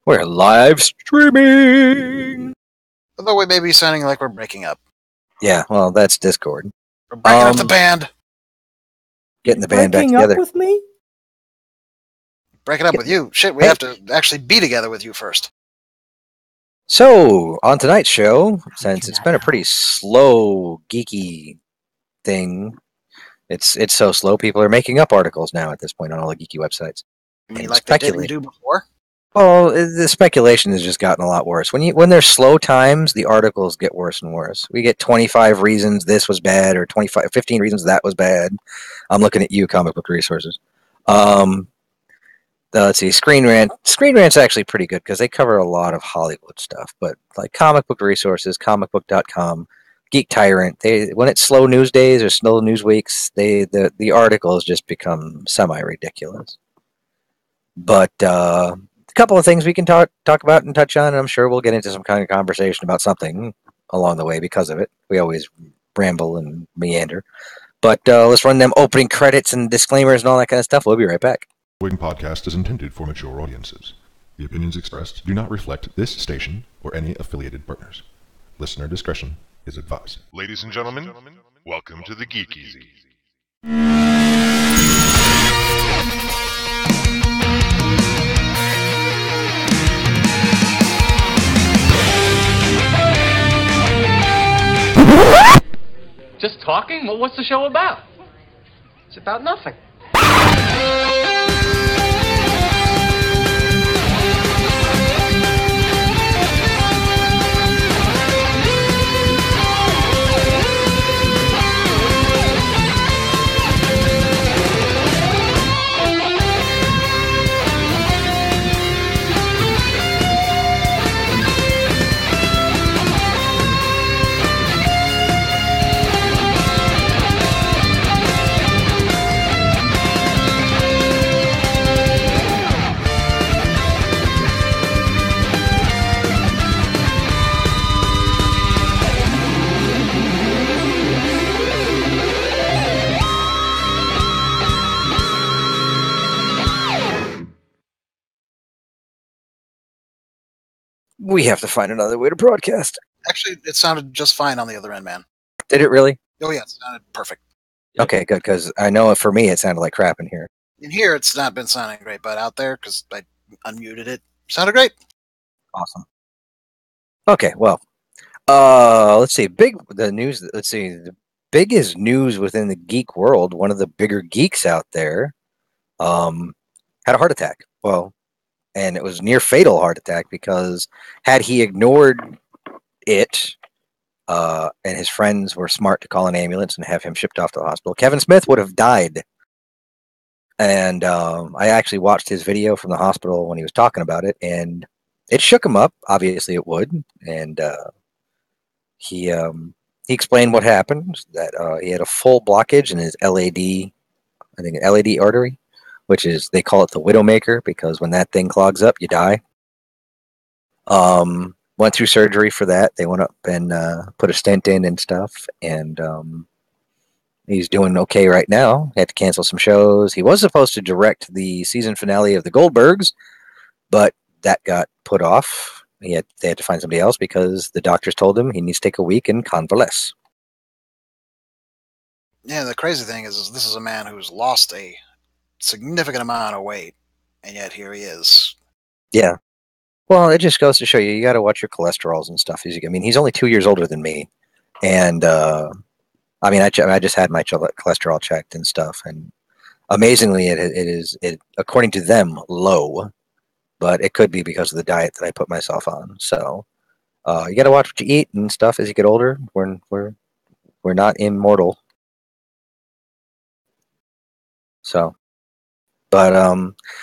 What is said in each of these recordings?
We're live streaming. Although we may be sounding like we're breaking up. Yeah, well, that's Discord. We're breaking up the band. Getting the band back Breaking together. up with me? Breaking up with you. Shit, we Hey. have to actually be together with you first. So, on tonight's show, since it's been a pretty slow, geeky thing, it's so slow, people are making up articles now at this point on all the geeky websites. I mean, And like they didn't do before. Well, the speculation has just gotten a lot worse. When there's slow times, the articles get worse and worse. We get 25 reasons this was bad, or 15 reasons that was bad. I'm looking at you, Comic Book Resources. Let's see, Screen Rant. Screen Rant's actually pretty good because they cover a lot of Hollywood stuff. But like Comic Book Resources, comicbook.com, Geek Tyrant, when it's slow news days or slow news weeks, the articles just become semi-ridiculous. But a couple of things we can talk about and touch on, and I'm sure we'll get into some kind of conversation about something along the way because of it. We always ramble and meander. But let's run them opening credits and disclaimers and all that kind of stuff. We'll be right back. The following podcast is intended for mature audiences. The opinions expressed do not reflect this station or any affiliated partners. Listener discretion is advised. Ladies and gentlemen, welcome to the Geek EZ. Just talking? Well, what's the show about? It's about nothing. We have to find another way to broadcast. Actually, it sounded just fine on the other end, man. Did it really? Oh, yeah, it sounded perfect. Okay, good, because I know for me it sounded like crap in here. In here, it's not been sounding great, but out there, because I unmuted it, sounded great. Awesome. Okay, well, let's see. The biggest news within the geek world, one of the bigger geeks out there, had a heart attack. Well, and it was near fatal heart attack because had he ignored it, and his friends were smart to call an ambulance and have him shipped off to the hospital, Kevin Smith would have died. And I actually watched his video from the hospital when he was talking about it, and it shook him up. Obviously, it would. And he explained what happened, that he had a full blockage in his LAD artery, which is, they call it the Widowmaker, because when that thing clogs up, you die. Went through surgery for that. They went up and put a stent in and stuff, and he's doing okay right now. Had to cancel some shows. He was supposed to direct the season finale of The Goldbergs, but that got put off. They had to find somebody else because the doctors told him he needs to take a week and convalesce. Yeah, the crazy thing is this is a man who's lost a significant amount of weight, and yet here he is. Yeah. Well, it just goes to show you got to watch your cholesterols and stuff. I mean, he's only 2 years older than me, and I mean, I just had my cholesterol checked and stuff, and amazingly, it is according to them low, but it could be because of the diet that I put myself on. So you got to watch what you eat and stuff as you get older. We're not immortal. So, but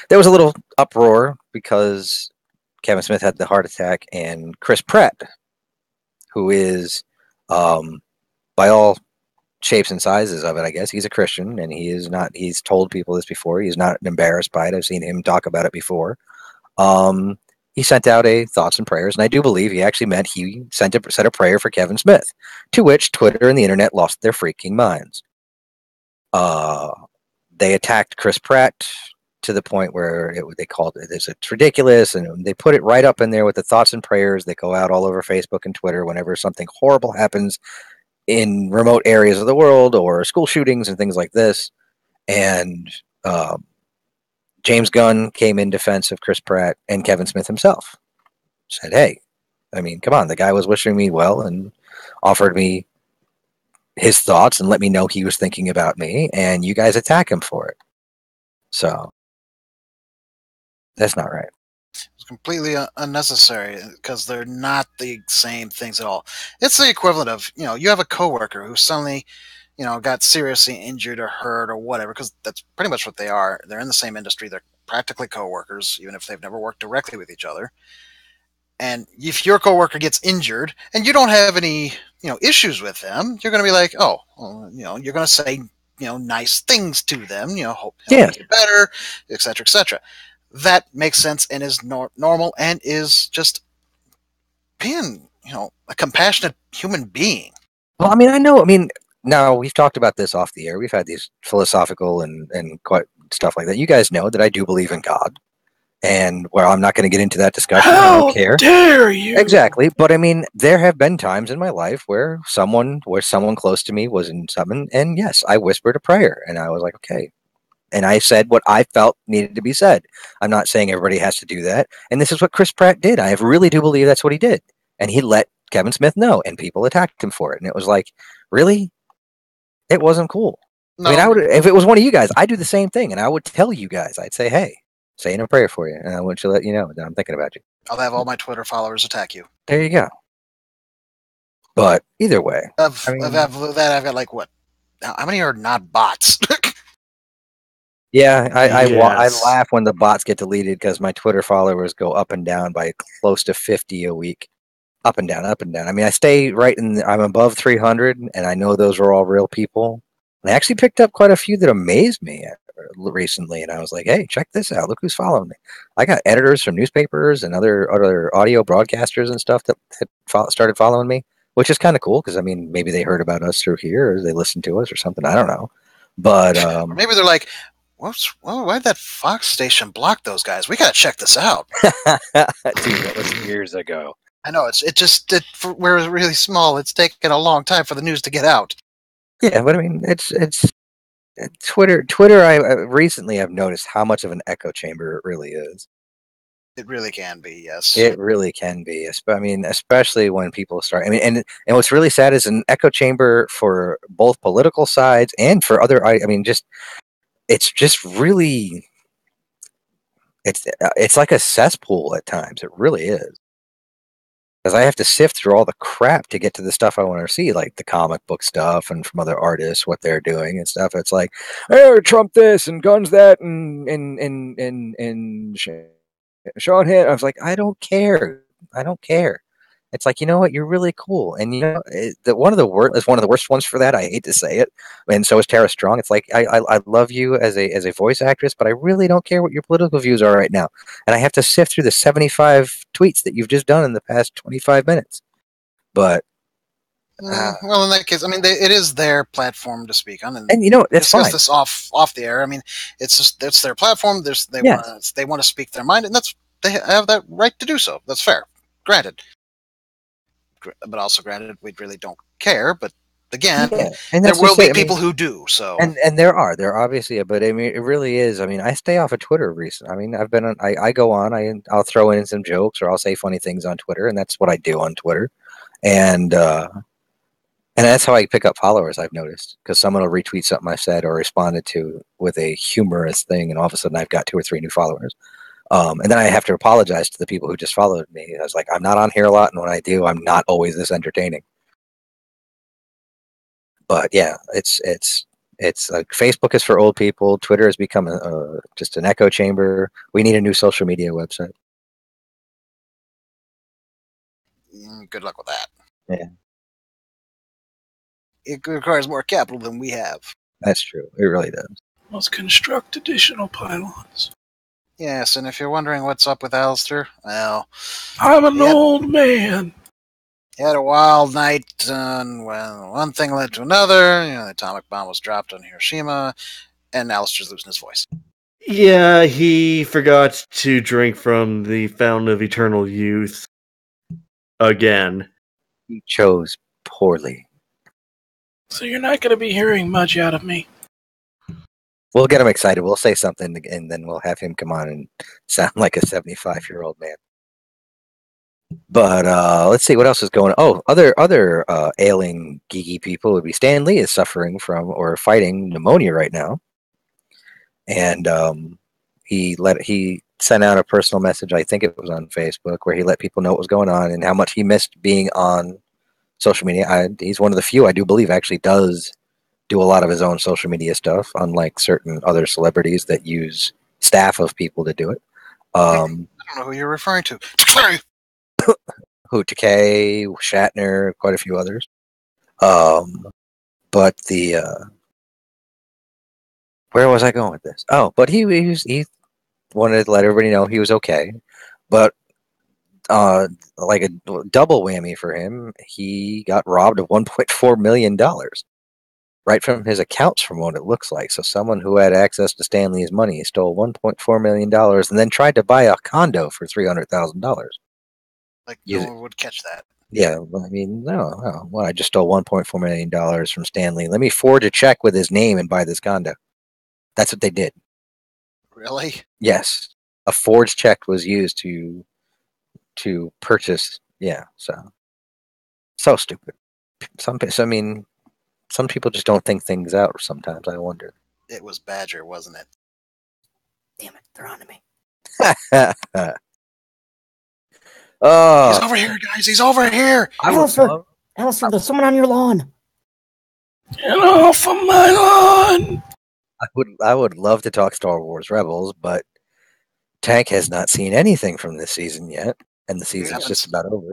there was a little uproar because Kevin Smith had the heart attack, and Chris Pratt, who is, by all shapes and sizes of it, I guess, he's a Christian, and he's told people this before. He's not embarrassed by it. I've seen him talk about it before. He sent out a thoughts and prayers, and I do believe he actually meant he said a prayer for Kevin Smith, to which Twitter and the internet lost their freaking minds. They attacked Chris Pratt to the point where they called it, it's ridiculous, and they put it right up in there with the thoughts and prayers that go out all over Facebook and Twitter whenever something horrible happens in remote areas of the world or school shootings and things like this. And James Gunn came in defense of Chris Pratt and Kevin Smith himself. Said, hey, I mean, come on, the guy was wishing me well and offered me his thoughts and let me know he was thinking about me, and you guys attack him for it. So that's not right. It's completely unnecessary because they're not the same things at all. It's the equivalent of, you have a coworker who suddenly, got seriously injured or hurt or whatever, because that's pretty much what they are. They're in the same industry. They're practically coworkers, even if they've never worked directly with each other. And if your coworker gets injured and you don't have any, issues with them, you're going to be like, oh, well, you're going to say, nice things to them, hope he'll get better, etc., etc. That makes sense and is normal and is just being, a compassionate human being. Well, I mean, now we've talked about this off the air. We've had these philosophical and quite stuff like that. You guys know that I do believe in God. And well, I'm not going to get into that discussion. I don't care. How dare you? Exactly. But I mean, there have been times in my life where someone close to me was in something, and yes, I whispered a prayer, and I was like, okay. And I said what I felt needed to be said. I'm not saying everybody has to do that. And this is what Chris Pratt did. I really do believe that's what he did. And he let Kevin Smith know, and people attacked him for it. And it was like, really? It wasn't cool. No. I mean, if it was one of you guys, I'd do the same thing, and I would tell you guys. I'd say, hey, saying a prayer for you, and I want to let you know that I'm thinking about you. I'll have all my Twitter followers attack you. There you go. But either way, I've got like what? How many are not bots? Yeah, I laugh when the bots get deleted because my Twitter followers go up and down by close to 50 a week. Up and down, up and down. I mean, I stay I'm above 300, and I know those are all real people. And I actually picked up quite a few that amazed me recently, and I was like, hey, check this out. Look who's following me. I got editors from newspapers and other audio broadcasters and stuff that started following me, which is kind of cool because, I mean, maybe they heard about us through here or they listened to us or something. I don't know. But maybe they're like, why did that Fox station block those guys? We got to check this out. Dude, that was years ago. I know we're really small. It's taken a long time for the news to get out. Yeah, but I mean, it's Twitter. Twitter. I recently have noticed how much of an echo chamber it really is. It really can be. Yes, it really can be. I mean, especially when people start. I mean, and what's really sad is an echo chamber for both political sides and for other. I mean, it's just really. It's like a cesspool at times. It really is. Because I have to sift through all the crap to get to the stuff I want to see, like the comic book stuff and from other artists, what they're doing and stuff. It's like, hey, Trump this and guns that and Sean Hitt. I was like, I don't care. I don't care. It's like, you know what? You're really cool. And you know, one of the worst ones for that. I hate to say it. And so is Tara Strong. It's like, I love you as a voice actress, but I really don't care what your political views are right now. And I have to sift through the 75 tweets that you've just done in the past 25 minutes. But well, in that case, I mean, it is their platform to speak on, and you know, that's fine. This off the air. I mean, it's their platform. They want to speak their mind, and they have that right to do so. That's fair. Granted. But also granted, we really don't care. But again, there will be people who do. So, and there obviously, but I mean, it really is. I mean, I stay off of Twitter recently. I mean, I've been on. I go on. I'll throw in some jokes or I'll say funny things on Twitter, and that's what I do on Twitter. And that's how I pick up followers. I've noticed because someone will retweet something I said or responded to with a humorous thing, and all of a sudden I've got 2 or 3 new followers. And then I have to apologize to the people who just followed me. I was like, I'm not on here a lot, and when I do, I'm not always this entertaining. But yeah, it's like Facebook is for old people. Twitter has become just an echo chamber. We need a new social media website. Good luck with that. Yeah. It requires more capital than we have. That's true. It really does. Let's construct additional pylons. Yes, and if you're wondering what's up with Alistair, well... I'm an old man. He had a wild night, and one thing led to another. The atomic bomb was dropped on Hiroshima, and Alistair's losing his voice. Yeah, he forgot to drink from the Fountain of Eternal Youth again. He chose poorly. So you're not going to be hearing much out of me. We'll get him excited. We'll say something, and then we'll have him come on and sound like a 75-year-old man. But let's see what else is going on. Oh, other ailing geeky people would be Stan Lee is suffering from or fighting pneumonia right now, and he sent out a personal message. I think it was on Facebook where he let people know what was going on and how much he missed being on social media. He's one of the few I do believe actually does do a lot of his own social media stuff, unlike certain other celebrities that use staff of people to do it. I don't know who you're referring to. Sorry. Who Takei, Shatner, quite a few others. But the where was I going with this? Oh, but he wanted to let everybody know he was okay. But like a double whammy for him, he got robbed of $1.4 million right from his accounts, from what it looks like. So someone who had access to Stanley's money stole $1.4 million and then tried to buy a condo for $300,000. Like, no one would catch that. Yeah, well, I mean, no. Well, I just stole $1.4 million from Stanley. Let me forge a check with his name and buy this condo. That's what they did. Really? Yes. A forged check was used to purchase. Yeah, so stupid. Some people just don't think things out sometimes, I wonder. It was Badger, wasn't it? Damn it, they're on to me. Oh, He's over here, guys. He's over here. Alistair, there's someone on your lawn. Get off of my lawn! I would love to talk Star Wars Rebels, but Tank has not seen anything from this season yet, and the season's just about over.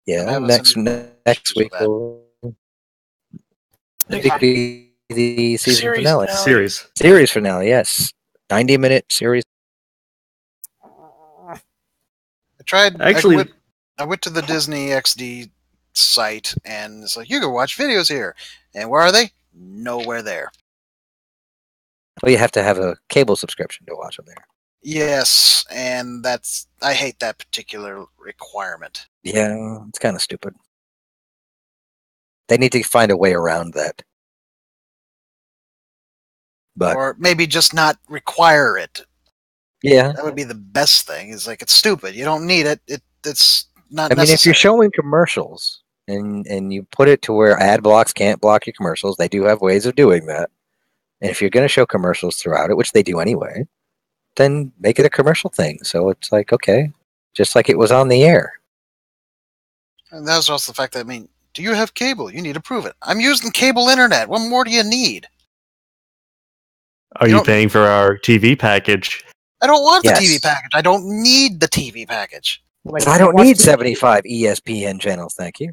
Yeah, next week will be the season finale. Series finale, yes. 90-minute series. I tried. Actually, I went to the Disney XD site, and it's like, you can watch videos here. And where are they? Nowhere there. Well, you have to have a cable subscription to watch them there. Yes, and I hate that particular requirement. Yeah, it's kind of stupid. They need to find a way around that. But, or maybe just not require it. Yeah. That would be the best thing. It's like, it's stupid. You don't need it. It's not I mean, necessary. if you're showing commercials and you put it to where ad blocks can't block your commercials, they do have ways of doing that. And if you're going to show commercials throughout it, which they do anyway, then make it a commercial thing. So it's like, okay, just like it was on the air. And that's also the fact that, I mean, do you have cable? You need to prove it. I'm using cable internet. What more do you need? Are you paying for our TV package? I don't want the TV package. I don't need the TV package. I don't need 75 ESPN channels, thank you.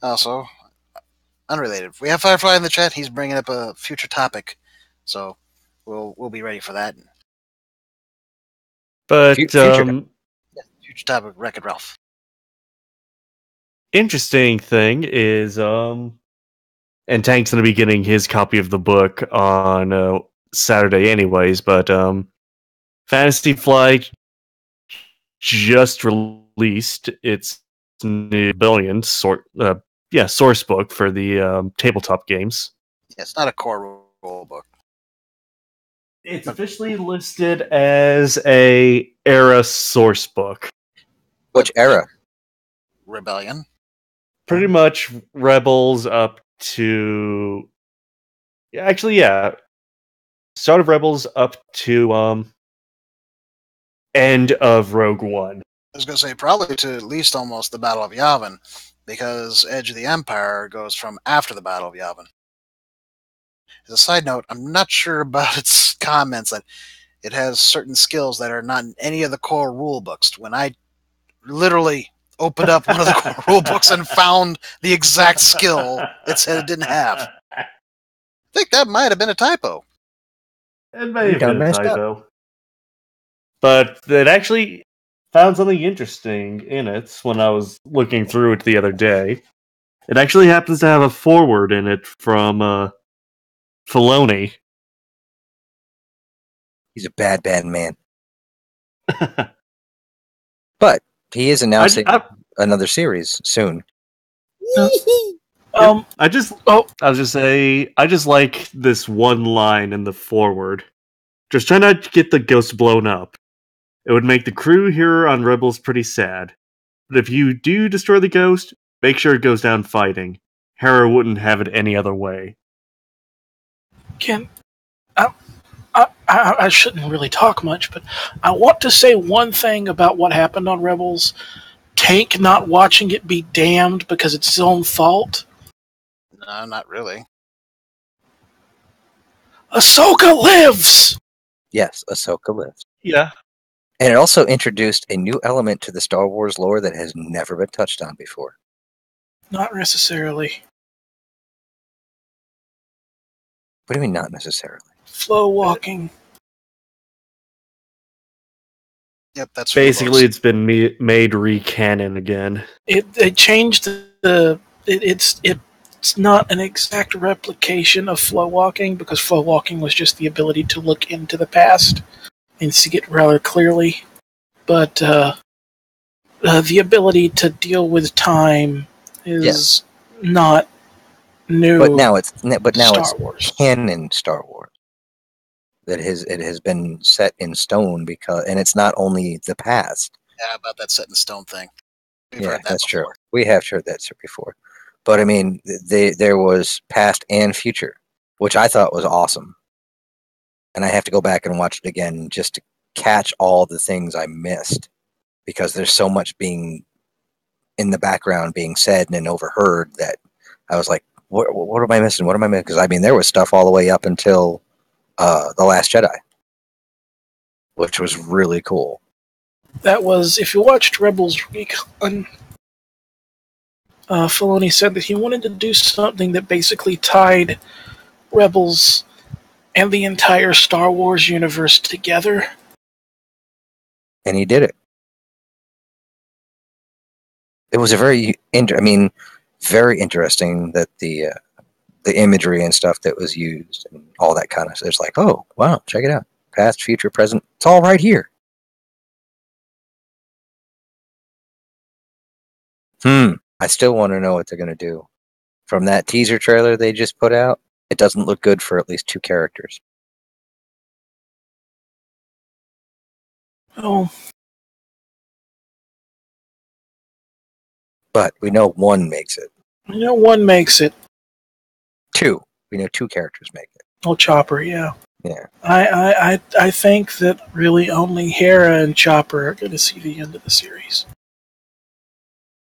Also, unrelated. We have Firefly in the chat. He's bringing up a future topic, so we'll be ready for that. But future topic, Wreck-It Ralph. Interesting thing is, and Tank's going to be getting his copy of the book on Saturday, anyways. But Fantasy Flight just released its new billion source book for the tabletop games. Yeah, it's not a core rule book. It's officially listed as a era source book. Which era? Rebellion. Pretty much Rebels up to... Actually, yeah. Start of Rebels up to end of Rogue One. I was going to say probably to at least almost the Battle of Yavin, because Edge of the Empire goes from after the Battle of Yavin. As a side note, I'm not sure about its comments that it has certain skills that are not in any of the core rule books. When I literally opened up one of the core rule books and found the exact skill it said it didn't have. I think that might have been a typo. It may have been a typo. But it actually found something interesting in it when I was looking through it the other day. It actually happens to have a foreword in it from Filoni. He's a bad, bad man. But he is announcing another series soon. I just like this one line in the foreword. Just try not to get the ghost blown up. It would make the crew here on Rebels pretty sad. But if you do destroy the ghost, make sure it goes down fighting. Hera wouldn't have it any other way. I shouldn't really talk much, but I want to say one thing about what happened on Rebels. Tank not watching it be damned because it's his own fault. No, not really. Ahsoka lives! Yes, Ahsoka lives. Yeah. And it also introduced a new element to the Star Wars lore that has never been touched on before. Not necessarily. What do you mean, not necessarily? Flow walking. Yep, that's basically it's been made re-canon again. It changed the. It's not an exact replication of flow walking because flow walking was just the ability to look into the past and see it rather clearly, but the ability to deal with time is not new. But now it's Star Wars. Canon Star Wars. That it has been set in stone and it's not only the past. Yeah, about that set in stone thing. We've Yeah, heard that that's before. true. We have heard that before. But I mean, there was past and future, which I thought was awesome. And I have to go back and watch it again just to catch all the things I missed, because there's so much being in the background being said and overheard that I was like, what am I missing? What am I missing? Because I mean, there was stuff all the way up until The Last Jedi, which was really cool. That was, if you watched Rebels Recon, Filoni said that he wanted to do something that basically tied Rebels and the entire Star Wars universe together. And he did it. It was a very interesting that the imagery and stuff that was used and all that kind of stuff. It's like, oh, wow, check it out. Past, future, present. It's all right here. I still want to know what they're going to do. From that teaser trailer they just put out, it doesn't look good for at least 2 characters. Oh. But we know 1 makes it. You know, 1 makes it. 2. We know 2 characters make it. Oh, Chopper, yeah. Yeah. I think that really only Hera and Chopper are going to see the end of the series.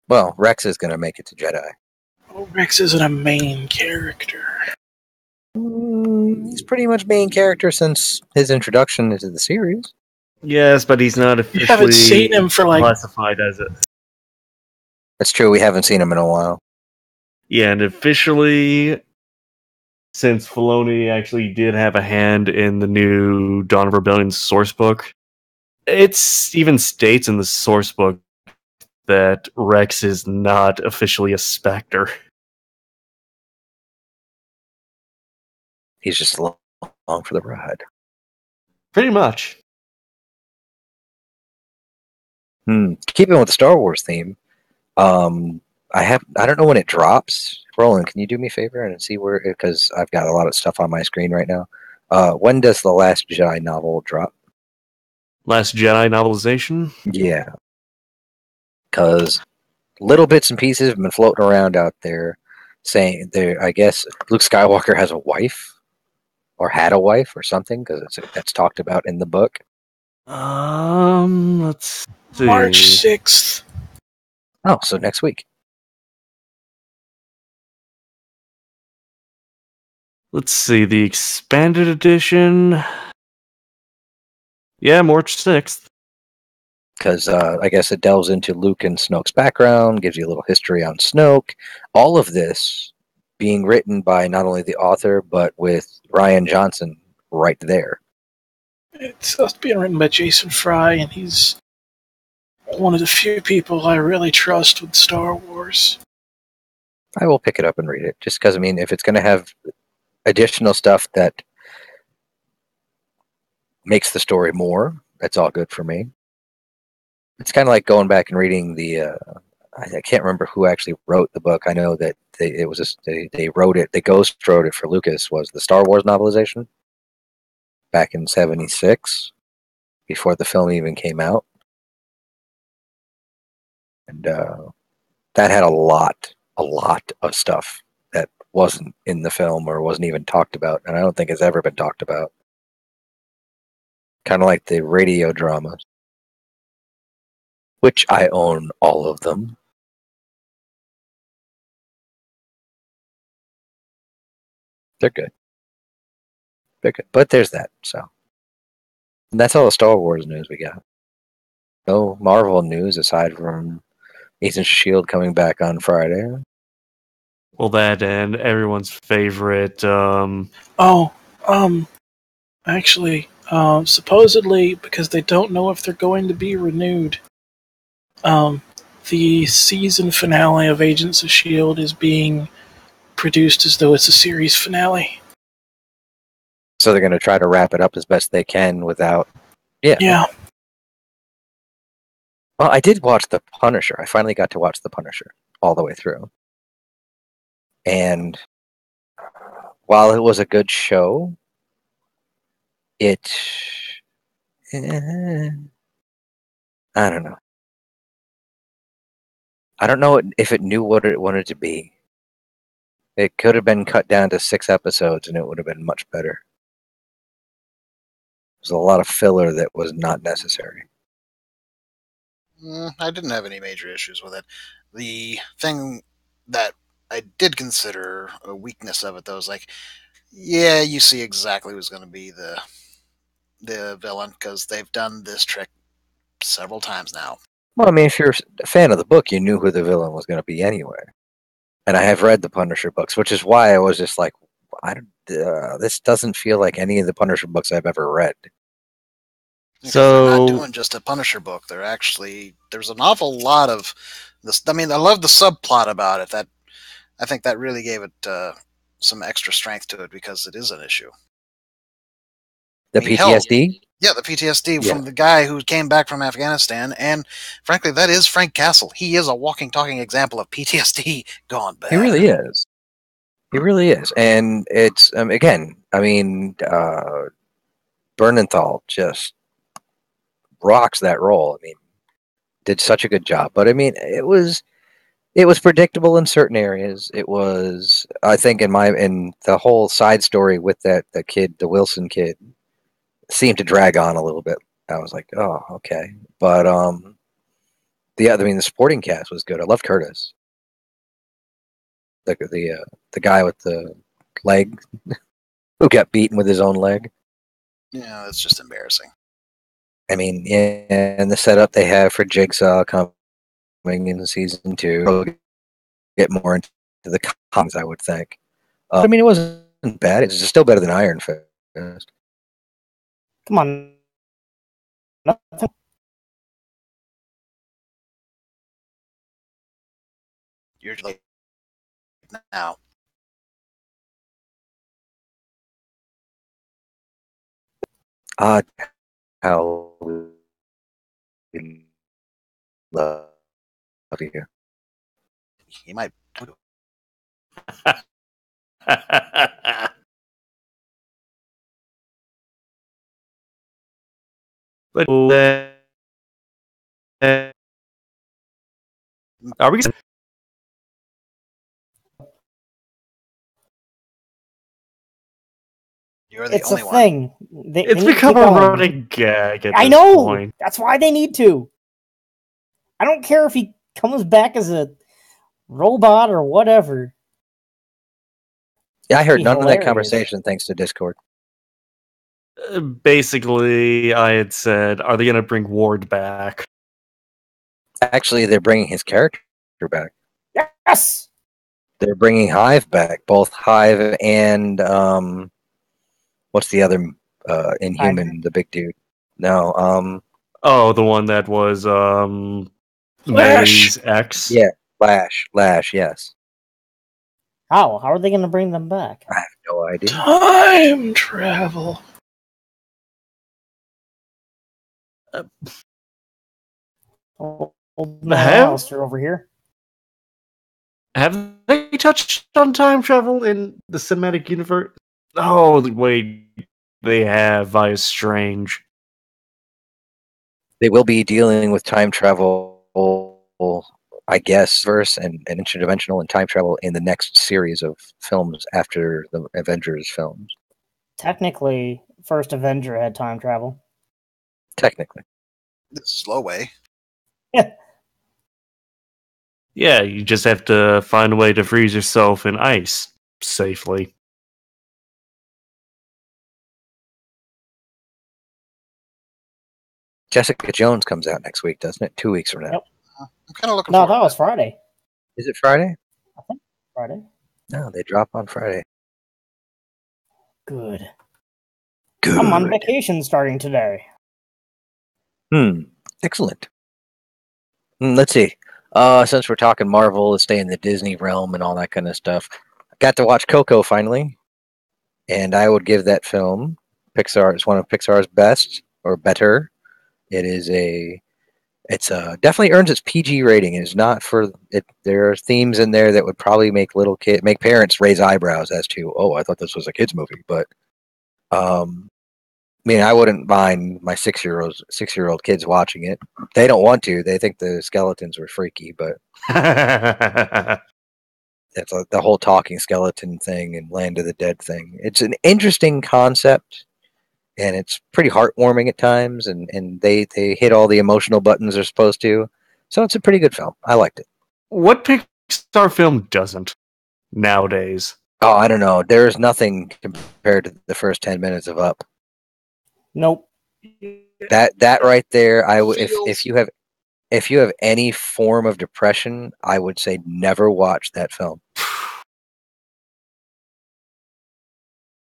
Well, Rex is going to make it to Jedi. Oh, Rex isn't a main character. He's pretty much main character since his introduction into the series. Yes, but he's not officially You haven't seen him for classified as it. That's true, we haven't seen him in a while. Yeah, and officially, since Filoni actually did have a hand in the new Dawn of Rebellion source book, it even states in the source book that Rex is not officially a Spectre. He's just along for the ride. Pretty much. Keeping with the Star Wars theme, I don't know when it drops. Roland, can you do me a favor and see where? Because I've got a lot of stuff on my screen right now. When does the Last Jedi novel drop? Last Jedi novelization? Yeah, because little bits and pieces have been floating around out there, saying I guess Luke Skywalker has a wife, or had a wife, or something, because that's talked about in the book. Let's see. March 6th. Oh, so next week. Let's see, the expanded edition. Yeah, March 6th. Because I guess it delves into Luke and Snoke's background, gives you a little history on Snoke. All of this being written by not only the author, but with Rian Johnson right there. It's being written by Jason Fry, and he's one of the few people I really trust with Star Wars. I will pick it up and read it, just because, I mean, if it's going to have additional stuff that makes the story more, that's all good for me. It's kind of like going back and reading the. I can't remember who actually wrote the book. I know that they wrote it. They ghost wrote it for Lucas. Was the Star Wars novelization back in '76, before the film even came out, and that had a lot of stuff that wasn't in the film or wasn't even talked about, and I don't think has ever been talked about. Kind of like the radio dramas, which I own all of them. They're good. They're good. But there's that, so. And that's all the Star Wars news we got. No Marvel news aside from Agents of S.H.I.E.L.D. coming back on Friday. Well, that and everyone's favorite. Actually, supposedly, because they don't know if they're going to be renewed, the season finale of Agents of S.H.I.E.L.D. is being produced as though it's a series finale. So they're going to try to wrap it up as best they can without... Yeah. Well, I did watch The Punisher. I finally got to watch The Punisher all the way through. And while it was a good show, I don't know. I don't know if it knew what it wanted to be. It could have been cut down to 6 episodes and it would have been much better. There's a lot of filler that was not necessary. I didn't have any major issues with it. The thing that I did consider a weakness of it, though, is like, yeah, you see exactly who's going to be the villain, because they've done this trick several times now. Well, I mean, if you're a fan of the book, you knew who the villain was going to be anyway. And I have read the Punisher books, which is why I was just like, this doesn't feel like any of the Punisher books I've ever read. Because they're not doing just a Punisher book. They're actually, there's an awful lot of this. I mean, I love the subplot about it. That I think that really gave it some extra strength to it, because it is an issue. The PTSD? Yeah, the PTSD from the guy who came back from Afghanistan, and frankly, that is Frank Castle. He is a walking, talking example of PTSD gone bad. He really is. He really is. And it's, again, I mean, Bernenthal just rocks that role. I mean, did such a good job. But I mean, it was predictable in certain areas. It was, I think, in the whole side story with the kid, the Wilson kid, seemed to drag on a little bit. I was like, oh, okay. But the supporting cast was good. I loved Curtis, the guy with the leg who got beaten with his own leg. Yeah, that's just embarrassing. I mean, and the setup they have for Jigsaw coming in season 2, we'll get more into the comics, I would think. I mean, it wasn't bad. It's still better than Iron Fist. Come on. Nothing. You're like now. How we love you. He might. But are we? You're the It's a only one. thing. It's become a running gag at I this know. point. That's why they need to. I don't care if he comes back as a robot or whatever. Yeah, I heard Be none of that hilarious. conversation thanks to Discord. Basically, I had said, are they going to bring Ward back? Actually, they're bringing his character back. Yes. They're bringing Hive back, both Hive and what's the other Inhuman, Hydra? the big dude? No, Oh, the one that was Flash! May's ex. yeah, Lash, yes. How are they going to bring them back? No idea. Time travel. Old man Have- Alistair over here. Have they touched on time travel in the cinematic universe? Oh, wait, they have via Strange. They will be dealing with time travel, I guess, verse and interdimensional and time travel in the next series of films after the Avengers films. Technically, first Avenger had time travel. Technically. The slow way. Yeah, you just have to find a way to freeze yourself in ice safely. Jessica Jones comes out next week, doesn't it? 2 weeks from now. Yep. I'm kind of looking No, forward that to was Friday. Is it Friday? I think Friday. No, they drop on Friday. Good. Good. I'm on vacation starting today. Excellent. Let's see. Since we're talking Marvel, let's stay in the Disney realm and all that kind of stuff. I got to watch Coco finally, and I would give that film Pixar. It's one of Pixar's best or better. It's definitely earns its PG rating. It's not for it. There are themes in there that would probably make parents raise eyebrows as to, oh, I thought this was a kids movie, but I mean, I wouldn't mind my 6-year-old kids watching it. They don't want to. They think the skeletons were freaky, but it's the whole talking skeleton thing and Land of the Dead thing. It's an interesting concept, and it's pretty heartwarming at times, and they hit all the emotional buttons they're supposed to. So it's a pretty good film. I liked it. What Pixar film doesn't nowadays? Oh, I don't know. There's nothing compared to the first 10 minutes of Up. Nope. That right there, if you have any form of depression, I would say never watch that film.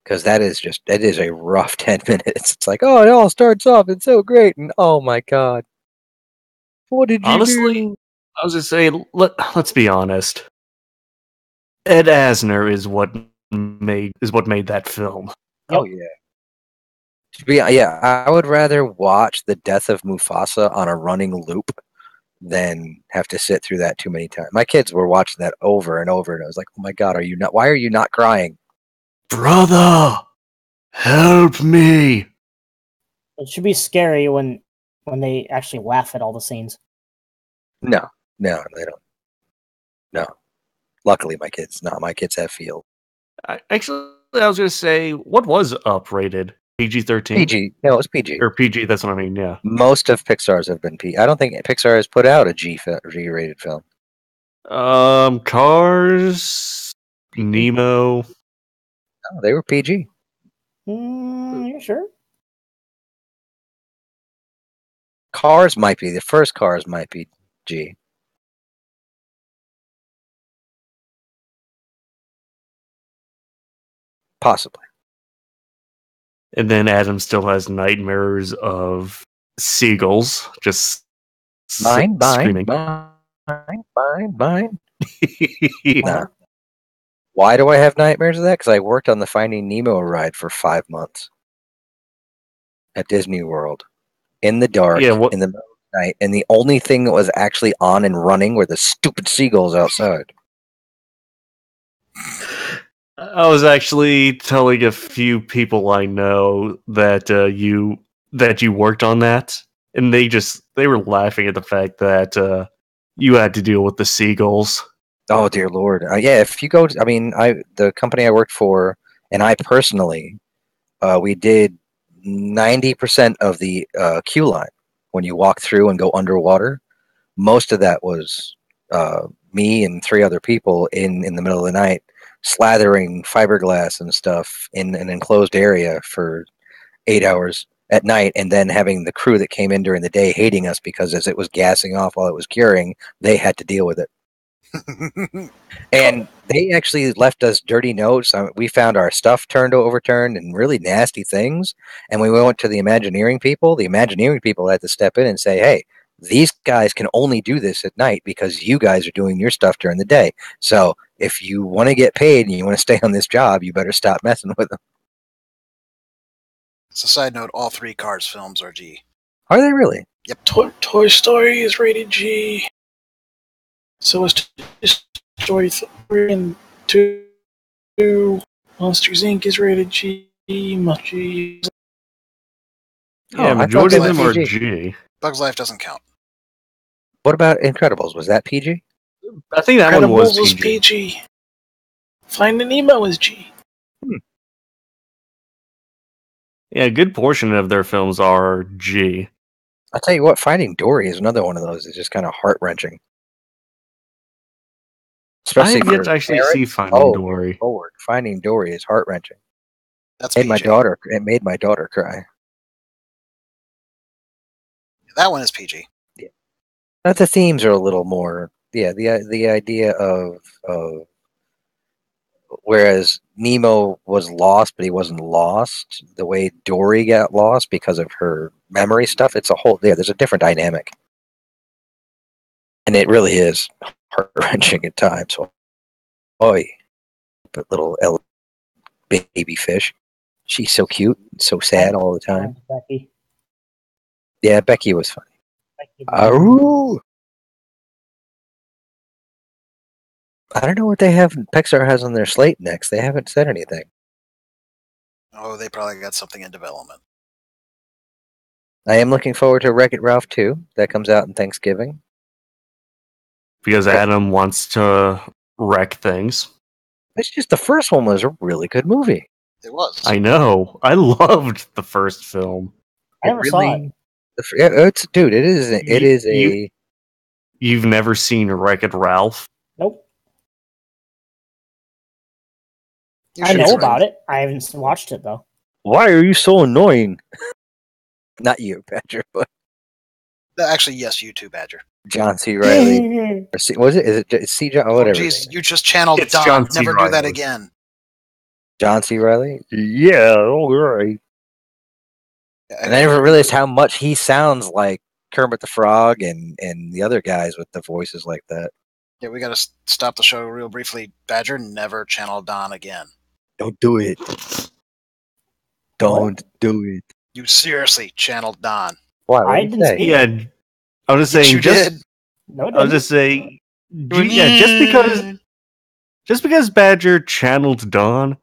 Because that is a rough 10 minutes. It's like, oh, it all starts off, it's so great, and oh my god. What did you Honestly, do? I was just saying, let's be honest. Ed Asner is what made that film. Oh yeah. Yeah, I would rather watch the death of Mufasa on a running loop than have to sit through that too many times. My kids were watching that over and over, and I was like, "Oh my god, why are you not crying?" Brother, help me! It should be scary when they actually laugh at all the scenes. No, they don't. No. Luckily, my kids have feel. Actually, I was going to say, what was Up rated? PG-13? PG. No, it was PG. Or PG, that's what I mean, yeah. Most of Pixar's have been PG. I don't think Pixar has put out a G-rated film. Cars, Nemo. No, they were PG. You sure? The first Cars might be G. Possibly. And then Adam still has nightmares of seagulls just screaming. Mine. Nah. Why do I have nightmares of that? Because I worked on the Finding Nemo ride for 5 months at Disney World in the dark, in the middle of the night, and the only thing that was actually on and running were the stupid seagulls outside. I was actually telling a few people I know that you worked on that, and they were laughing at the fact that you had to deal with the seagulls. Oh dear Lord! Yeah, if you go, the company I worked for, and I personally, we did 90% of the queue line when you walk through and go underwater. Most of that was me and 3 other people in the middle of the night, slathering fiberglass and stuff in an enclosed area for 8 hours at night, and then having the crew that came in during the day hating us because as it was gassing off while it was curing, they had to deal with it. And they actually left us dirty notes. We found our stuff overturned and really nasty things. And when we went to the Imagineering people had to step in and say, hey, these guys can only do this at night because you guys are doing your stuff during the day. So if you want to get paid and you want to stay on this job, you better stop messing with them. As a side note, all 3 Cars films are G. Are they really? Yep. Toy Story is rated G. So is Toy Story 3 and 2. Monsters Inc. is rated G. G. Yeah, I majority of thought it them was are PG. G. Bugs Life doesn't count. What about Incredibles? Was that PG? I think that one was Incredibles PG. PG. Finding Nemo is G. Yeah, a good portion of their films are G. I'll tell you what, Finding Dory is another one of those. It's just kind of heart-wrenching. I Especially have yet for to actually parents. see Finding Oh, Dory. Lord. Finding Dory is heart-wrenching. That's It PG. made my daughter cry. That one is PG. Yeah. But the themes are a little more, the idea of whereas Nemo was lost, but he wasn't lost, the way Dory got lost because of her memory stuff, it's a whole, there's a different dynamic. And it really is heart-wrenching at times. So, boy, but little baby fish. She's so cute, so sad all the time. Becky. Yeah, Becky was funny. Becky. Aroo! I don't know what Pixar has on their slate next. They haven't said anything. Oh, they probably got something in development. I am looking forward to Wreck-It Ralph 2. That comes out in Thanksgiving. Because Adam wants to wreck things. It's just the first one was a really good movie. It was. I know. I loved the first film. I never saw it. Dude, it is. You've never seen Wreck-It Ralph? Nope. You I should know see about it. I haven't watched it though. Why are you so annoying? Not you, Badger, but Actually, yes, you too, Badger. John C. Reilly. Was it? Is it C. John? Oh, Whatever. jeez, you just channeled It's Don. John C. Never do that Reilly. again. John C. Reilly? Yeah, all right. And I never realized how much he sounds like Kermit the Frog and the other guys with the voices like that. Yeah, we got to stop the show real briefly. Badger, never channel Don again. Don't do it. Don't do it. You seriously channeled Don. Why? What I did you didn't say? speak. Yeah, I was just Yes, saying. you Just, did. No, it I was didn't. just saying. Yeah, just because Badger channeled Dawn,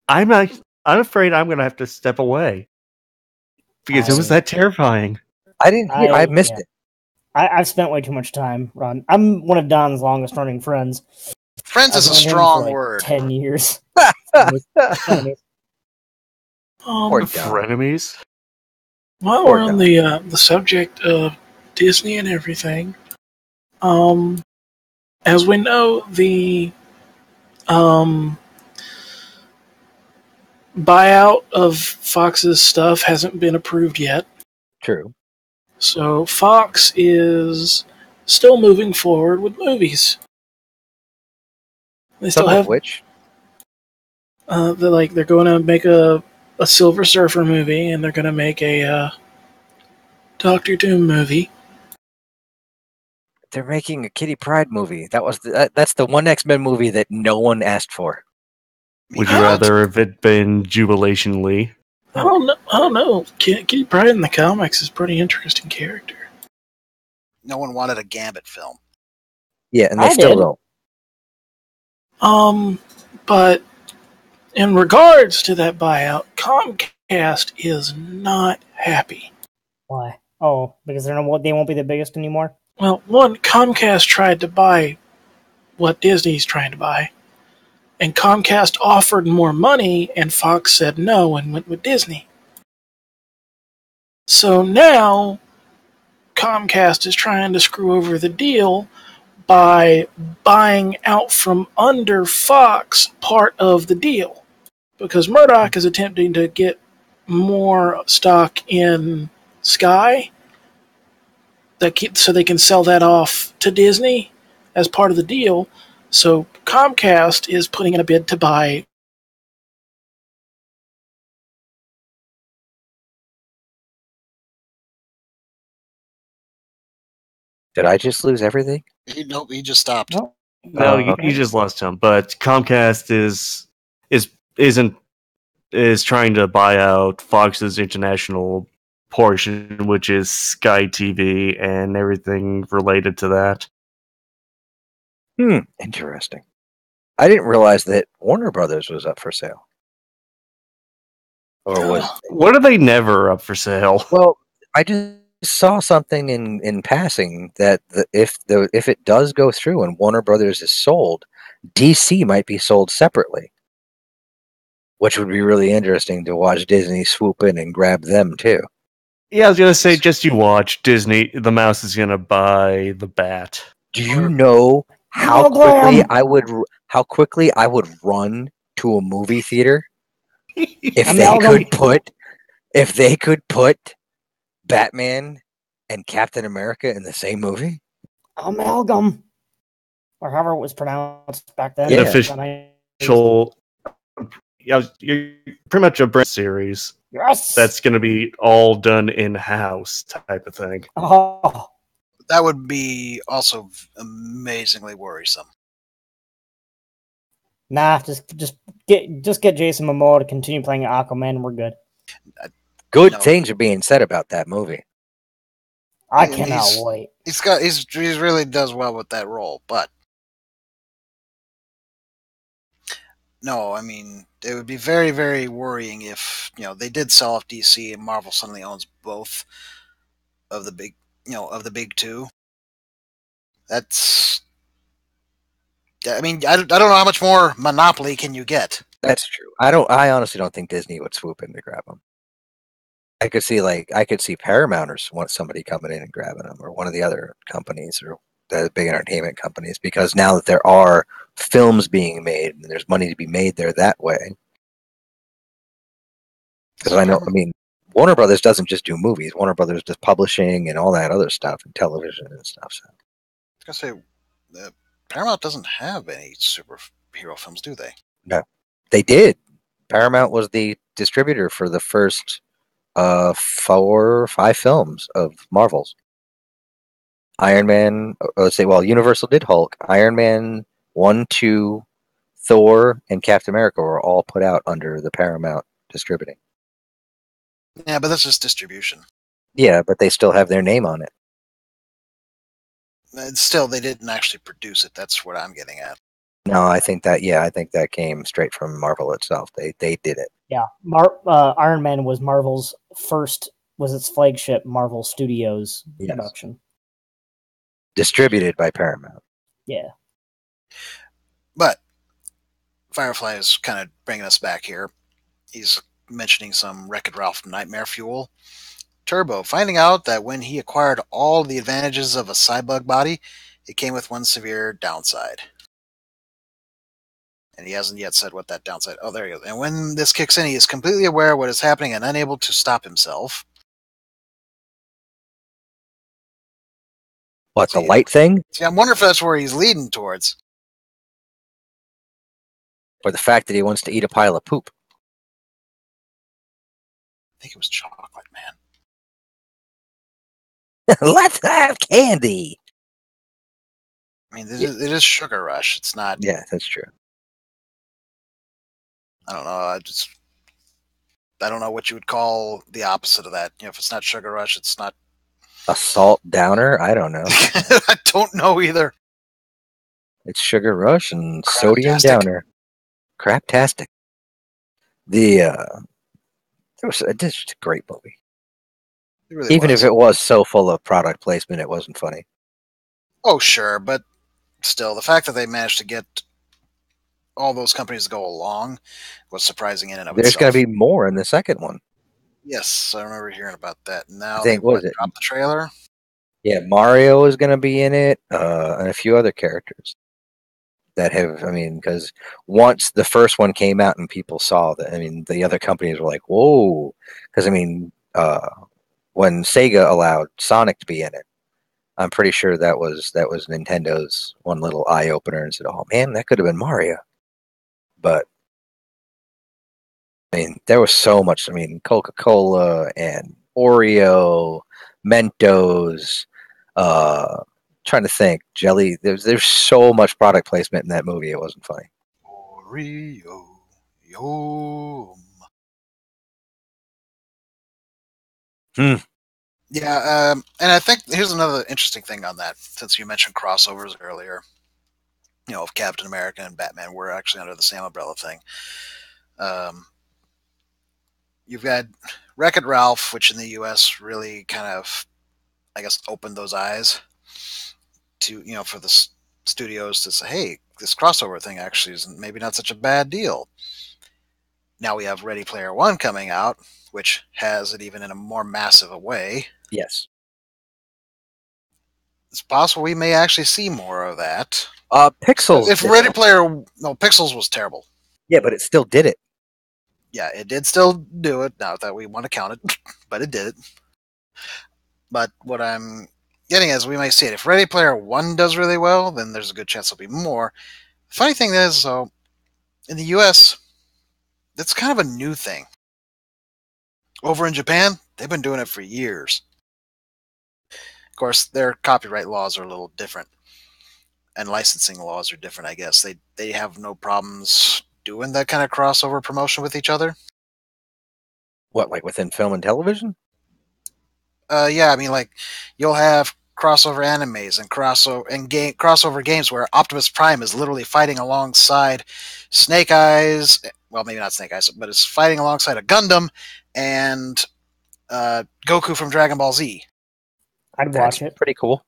I'm afraid I'm gonna have to step away because it was that terrifying. I didn't hear. I missed it. I've spent way too much time, Ron. I'm one of Don's longest running friends. Friends is a I've known him strong for, like, word. 10 years. Poor Don. Frenemies. While Poor we're on the subject of Disney and everything, as we know, the buyout of Fox's stuff hasn't been approved yet. True. So Fox is still moving forward with movies. They still Some of have which. they're going to make a Silver Surfer movie, and they're going to make a Doctor Doom movie. They're making a Kitty Pryde movie. That's the one X-Men movie that no one asked for. Would you rather have it been Jubilation Lee? I don't know. Kitty Pryde in the comics is a pretty interesting character. No one wanted a Gambit film. Yeah, and they I still did. don't. But in regards to that buyout, Comcast is not happy. Why? Oh, because they won't be the biggest anymore? Well, one, Comcast tried to buy what Disney's trying to buy, and Comcast offered more money, and Fox said no and went with Disney. So now, Comcast is trying to screw over the deal by buying out from under Fox part of the deal. Because Murdoch is attempting to get more stock in Sky, so they can sell that off to Disney as part of the deal. So Comcast is putting in a bid to buy Did I just lose everything? Nope, he just stopped. No. No, okay. you just lost him. But Comcast is trying to buy out Fox's international portion, which is Sky TV and everything related to that. Interesting. I didn't realize that Warner Brothers was up for sale. Or was What are they never up for sale? well, I just saw something in passing that if it does go through and Warner Brothers is sold, DC might be sold separately, which would be really interesting to watch Disney swoop in and grab them too. Yeah, I was gonna say, just you watch Disney. The mouse is gonna buy the bat. Do you know how quickly I would run to a movie theater if they could put Batman and Captain America in the same movie? Amalgam, or however it was pronounced back then. Yeah. An official. Yeah, you're pretty much a brand series. Yes. That's gonna be all done in house type of thing. Oh, That would be also amazingly worrisome. nah. Just get Jason Momoa to continue playing Aquaman, and we're good. Good No. things are being said about that movie. I And cannot wait. He really does well with that role, but no, I mean it would be very, very worrying if they did sell off DC and Marvel suddenly owns both of the big two. That's, I mean, I don't know how much more monopoly can you get. That's true. I honestly don't think Disney would swoop in to grab them. I could see Paramount or somebody coming in and grabbing them, or one of the other companies, or the big entertainment companies, because now that there are films being made and there's money to be made there that way. Because I mean, Warner Brothers doesn't just do movies. Warner Brothers does publishing and all that other stuff, and television and stuff. So. I was gonna say, Paramount doesn't have any superhero films, do they? No, they did. Paramount was the distributor for the first 4 or 5 films of Marvel's. Iron Man, let's say, well, Universal did Hulk. Iron Man 1, 2, Thor, and Captain America were all put out under the Paramount distributing. Yeah, but that's just distribution. Yeah, but they still have their name on it. And still, they didn't actually produce it. That's what I'm getting at. No, I think that came straight from Marvel itself. They did it. Yeah, Iron Man was Marvel's its flagship Marvel Studios production. Distributed by Paramount. Yeah. But Firefly is kind of bringing us back here. He's mentioning some Wreck-It Ralph Nightmare Fuel. Turbo, finding out that when he acquired all the advantages of a Cybug body, it came with one severe downside. And he hasn't yet said what that downside... Oh, there he goes. And when this kicks in, he is completely aware of what is happening and unable to stop himself. What, the light thing? See, I'm wondering if that's where he's leading towards. Or the fact that he wants to eat a pile of poop? I think it was chocolate, man. Let's have candy! I mean, it is Sugar Rush. It's not... Yeah, that's true. I don't know. I don't know what you would call the opposite of that. If it's not Sugar Rush, it's not... A salt downer? I don't know. I don't know either. It's Sugar Rush and Craptastic. Sodium Downer. Craptastic. This was a great movie. It really Even was. if it was so full of product placement, it wasn't funny. Oh, sure, but still, the fact that they managed to get all those companies to go along was surprising in and of There's itself. going to be more in the second one. Yes, I remember hearing about that. Now I think, they what was it? dropped the trailer. Yeah, Mario is going to be in it, and a few other characters that have, I mean, because once the first one came out and people saw that, I mean, the other companies were like, whoa, because, I mean, when Sega allowed Sonic to be in it, I'm pretty sure that was Nintendo's one little eye opener and said, oh man, that could have been Mario. But I mean, there was so much. I mean, Coca-Cola and Oreo, Mentos, trying to think. Jelly. There's so much product placement in that movie. It wasn't funny. Oreo, yum. Yeah, and I think here's another interesting thing on that. Since you mentioned crossovers earlier, if Captain America and Batman were actually under the same umbrella thing. You've got Wreck-It Ralph, which in the U.S. really kind of, I guess, opened those eyes to for the studios to say, hey, this crossover thing actually isn't maybe not such a bad deal. Now we have Ready Player One coming out, which has it even in a more massive a way. Yes. It's possible we may actually see more of that. Pixels. If Ready Player no Pixels was terrible. Yeah, but it still did it. Yeah, it did still do it. Not that we want to count it, but it did it. But what I'm getting is we may see it. If Ready Player One does really well, then there's a good chance there'll be more. The funny thing is, though, in the U.S., it's kind of a new thing. Over in Japan, they've been doing it for years. Of course, their copyright laws are a little different, and licensing laws are different, I guess. They have no problems doing that kind of crossover promotion with each other. What, like within film and television? Yeah, I mean, like, you'll have crossover animes and crossover games where Optimus Prime is literally fighting alongside Snake Eyes. Well, maybe not Snake Eyes, but is fighting alongside a Gundam and Goku from Dragon Ball Z. I'd watch it. Pretty cool.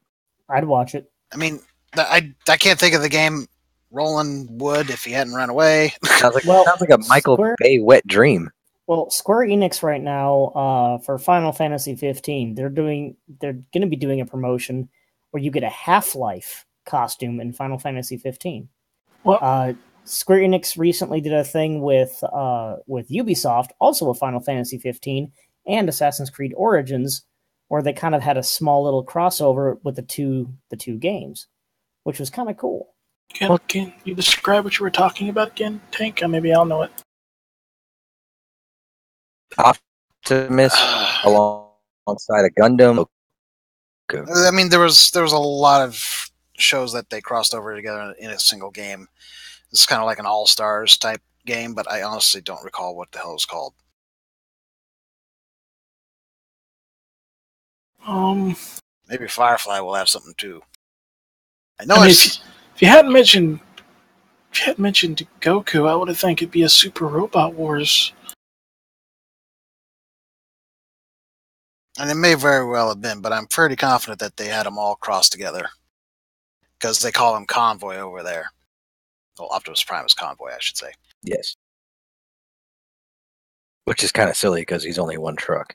I'd watch it. I mean, I can't think of the game Roland would if he hadn't run away. Sounds like a Michael Bay wet dream. Well, Square Enix right now for Final Fantasy 15, they're going to be doing a promotion where you get a Half-Life costume in Final Fantasy 15. Well, Square Enix recently did a thing with Ubisoft, also with Final Fantasy 15 and Assassin's Creed Origins, where they kind of had a small little crossover with the two games, which was kind of cool. Can you describe what you were talking about again, Tank? Maybe I'll know it. Optimus alongside a Gundam. I mean, there was a lot of shows that they crossed over together in a single game. It's kind of like an All-Stars type game, but I honestly don't recall what the hell it was called. Maybe Firefly will have something too. If you hadn't mentioned Goku, I would have think it'd be a Super Robot Wars. And it may very well have been, but I'm pretty confident that they had them all crossed together. Because they call him Convoy over there. Well, Optimus Prime is Convoy, I should say. Yes. Which is kind of silly because he's only one truck.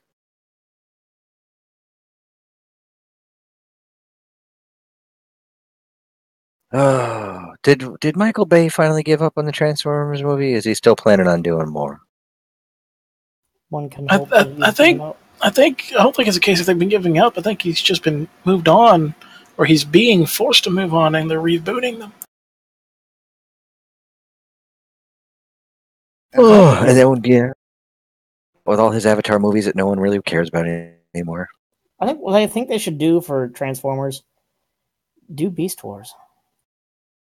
Oh, did Michael Bay finally give up on the Transformers movie? Is he still planning on doing more? One can I hope. don't think it's a case that they've been giving up. I think he's just been moved on, or he's being forced to move on, and they're rebooting them. Oh, and then with all his Avatar movies that no one really cares about anymore. I think what I think they should do for Transformers, do Beast Wars.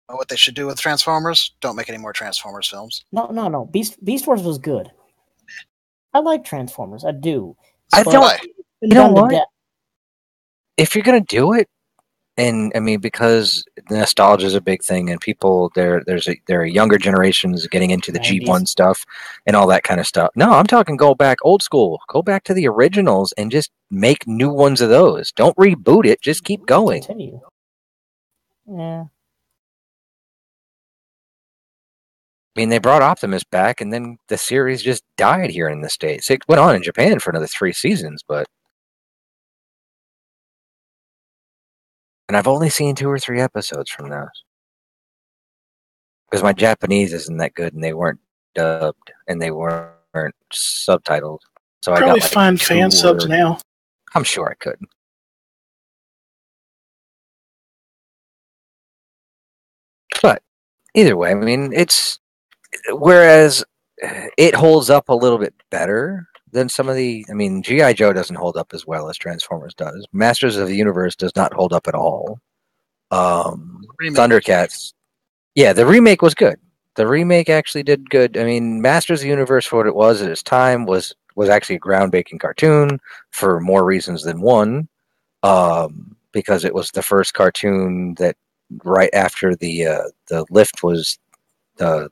What they should do with Transformers? Don't make any more Transformers films. No. Beast Wars was good. I like Transformers. I do. I don't. You know what? If you're gonna do it, and I mean, because nostalgia is a big thing, and people there are younger generations getting into the G1 stuff and all that kind of stuff. No, I'm talking go back old school. Go back to the originals and just make new ones of those. Don't reboot it. Just keep going. Continue. Yeah. I mean, they brought Optimus back, and then the series just died here in the States. It went on in Japan for another 3 seasons, but... And I've only seen 2 or 3 episodes from those. Because my Japanese isn't that good, and they weren't dubbed, and they weren't subtitled. So Probably I got, like, find fan subs now. I'm sure I could. But either way, I mean, it's... Whereas it holds up a little bit better than some of the... I mean, G.I. Joe doesn't hold up as well as Transformers does. Masters of the Universe does not hold up at all. Remake. Thundercats. Yeah, the remake was good. The remake actually did good. I mean, Masters of the Universe, for what it was at its time, was actually a groundbreaking cartoon for more reasons than one. Because it was the first cartoon that right after the lift was the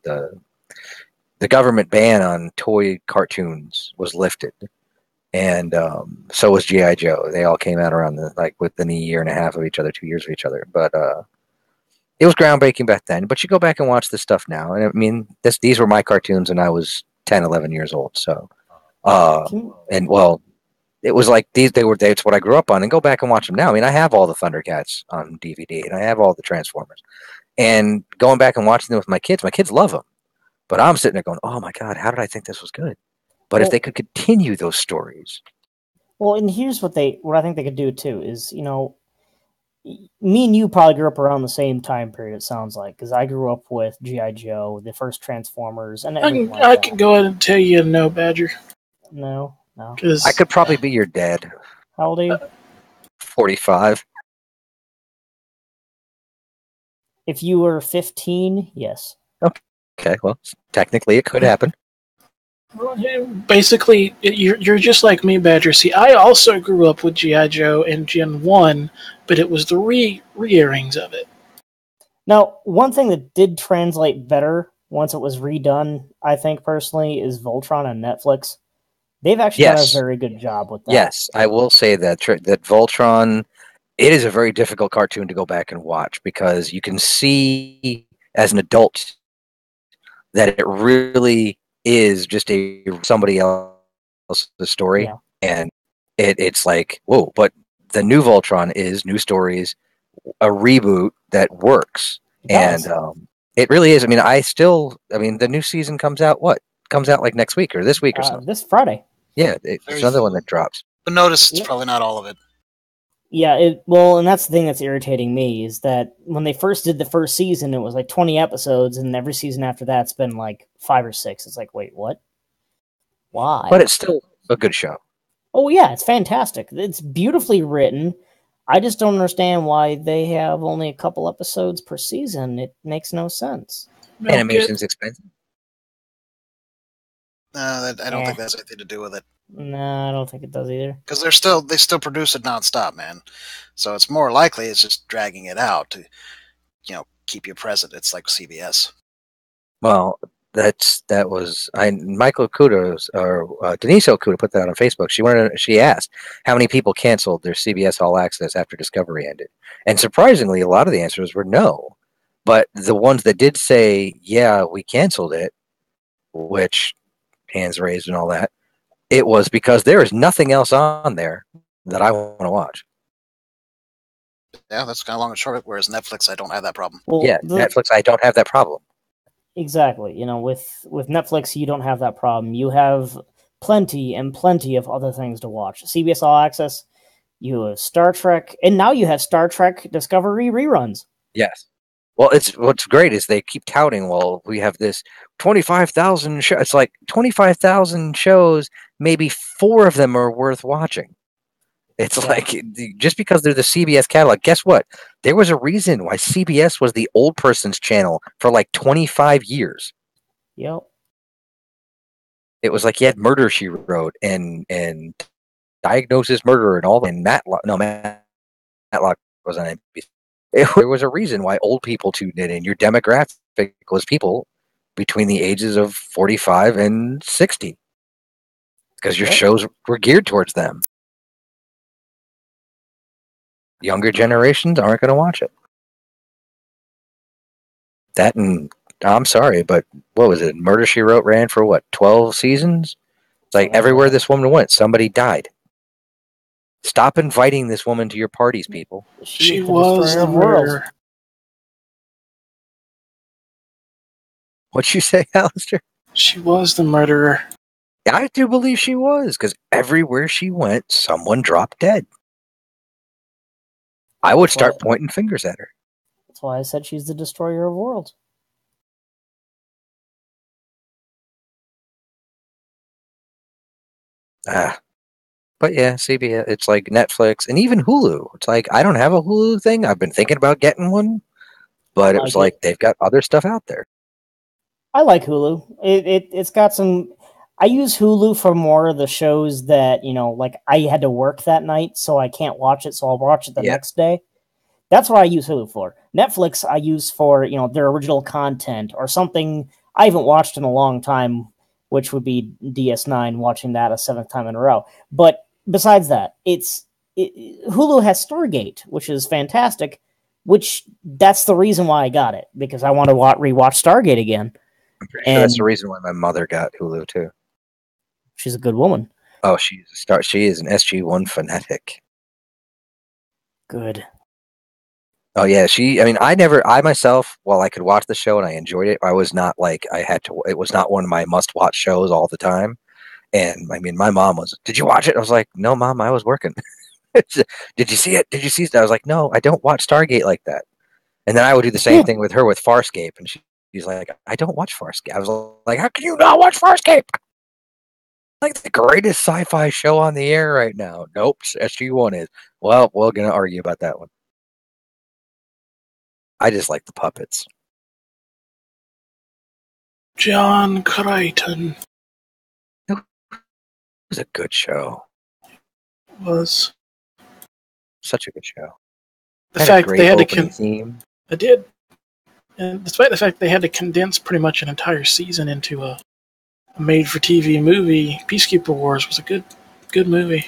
the government ban on toy cartoons was lifted, and so was GI Joe. They all came out around within a year and a half of each other, 2 years of each other. But it was groundbreaking back then. But you go back and watch this stuff now, and I mean, these were my cartoons, and I was 10, 11 years old. So, and well, it was like it's what I grew up on. And go back and watch them now. I mean, I have all the Thundercats on DVD, and I have all the Transformers. And going back and watching them with my kids love them. But I'm sitting there going, "Oh my God, how did I think this was good?" But if they could continue those stories, well, and here's what I think they could do too is, me and you probably grew up around the same time period. It sounds like, because I grew up with GI Joe, the first Transformers, and everything I can go ahead and tell you no, Badger. No. I could probably be your dad. How old are you? 45. If you were 15, yes. Okay, well, technically it could happen. Basically, you're just like me, Badger. See, I also grew up with G.I. Joe and Gen 1, but it was the re-airings of it. Now, one thing that did translate better once it was redone, I think personally, is Voltron on Netflix. They've actually done a very good job with that. Yes, I will say that Voltron, it is a very difficult cartoon to go back and watch because you can see as an adult that it really is just somebody else's story, and it's like, whoa! But the new Voltron is new stories, a reboot that works, and it really is. I mean, the new season comes out like next week or this week or something. This Friday. Yeah, it's another one that drops. But notice it's probably not all of it. Yeah, and that's the thing that's irritating me is that when they first did the first season, it was like 20 episodes, and every season after that's been like 5 or 6. It's like, wait, what? Why? But it's still a good show. Oh yeah, it's fantastic. It's beautifully written. I just don't understand why they have only a couple episodes per season. It makes no sense. Animation's expensive. No, I don't think that has anything to do with it. No, I don't think it does either. Because they still produce it nonstop, man. So it's more likely it's just dragging it out to, keep you present. It's like CBS. Well, Michael Okuda or Denise Okuda put that on Facebook. She asked how many people canceled their CBS All Access after Discovery ended, and surprisingly, a lot of the answers were no. But the ones that did say, "Yeah, we canceled it," which hands raised and all that, it was because there is nothing else on there that I want to watch. Yeah, that's kind of long and short of it. Whereas Netflix, I don't have that problem. Well, Netflix, I don't have that problem. Exactly. With Netflix, you don't have that problem. You have plenty and plenty of other things to watch. CBS All Access, you have Star Trek, and now you have Star Trek Discovery reruns. Yes. Well, what's great is they keep touting, well, we have this 25,000 shows. It's like 25,000 shows, maybe 4 of them are worth watching. It's like, just because they're the CBS catalog, guess what? There was a reason why CBS was the old person's channel for like 25 years. Yep. It was like you had Murder, She Wrote, and Diagnosis Murder, and all that. And Matlock was on NBC. There was a reason why old people tuned in. Your demographic was people between the ages of 45 and 60. Because your shows were geared towards them. Younger generations aren't going to watch it. That, and I'm sorry, but what was it? Murder, She Wrote ran for what, 12 seasons? It's like everywhere this woman went, somebody died. Stop inviting this woman to your parties, people. She was the murderer. What'd you say, Alistair? She was the murderer. I do believe she was, because everywhere she went, someone dropped dead. I would start pointing fingers at her. That's why I said she's the destroyer of worlds. But yeah, CBS, it's like Netflix and even Hulu. It's like I don't have a Hulu thing. I've been thinking about getting one, but it was like they've got other stuff out there. I like Hulu. It's got some. I use Hulu for more of the shows that, like I had to work that night, so I can't watch it, so I'll watch it the next day. That's what I use Hulu for. Netflix I use for, their original content or something I haven't watched in a long time, which would be DS9, watching that a seventh time in a row. But besides that, Hulu has Stargate, which is fantastic, which that's the reason why I got it, because I want to rewatch Stargate again. I'm pretty sure that's the reason why my mother got Hulu too. She's a good woman. Oh, she is an SG-1 fanatic. Good. Oh yeah, I myself, while I could watch the show and I enjoyed it, I was not like it was not one of my must-watch shows all the time. And I mean, my mom was, did you watch it? I was like, no, Mom, I was working. Did you see it? Did you see it? I was like, no, I don't watch Stargate like that. And then I would do the same thing with her with Farscape. And she's like, I don't watch Farscape. I was like, how can you not watch Farscape? Like the greatest sci-fi show on the air right now. Nope, SG-1 is. Well, we're going to argue about that one. I just like the puppets. John Crichton. It was a good show. Was such a good show. The fact they had to theme. It did, and despite the fact they had to condense pretty much an entire season into a made-for-TV movie, Peacekeeper Wars was a good movie.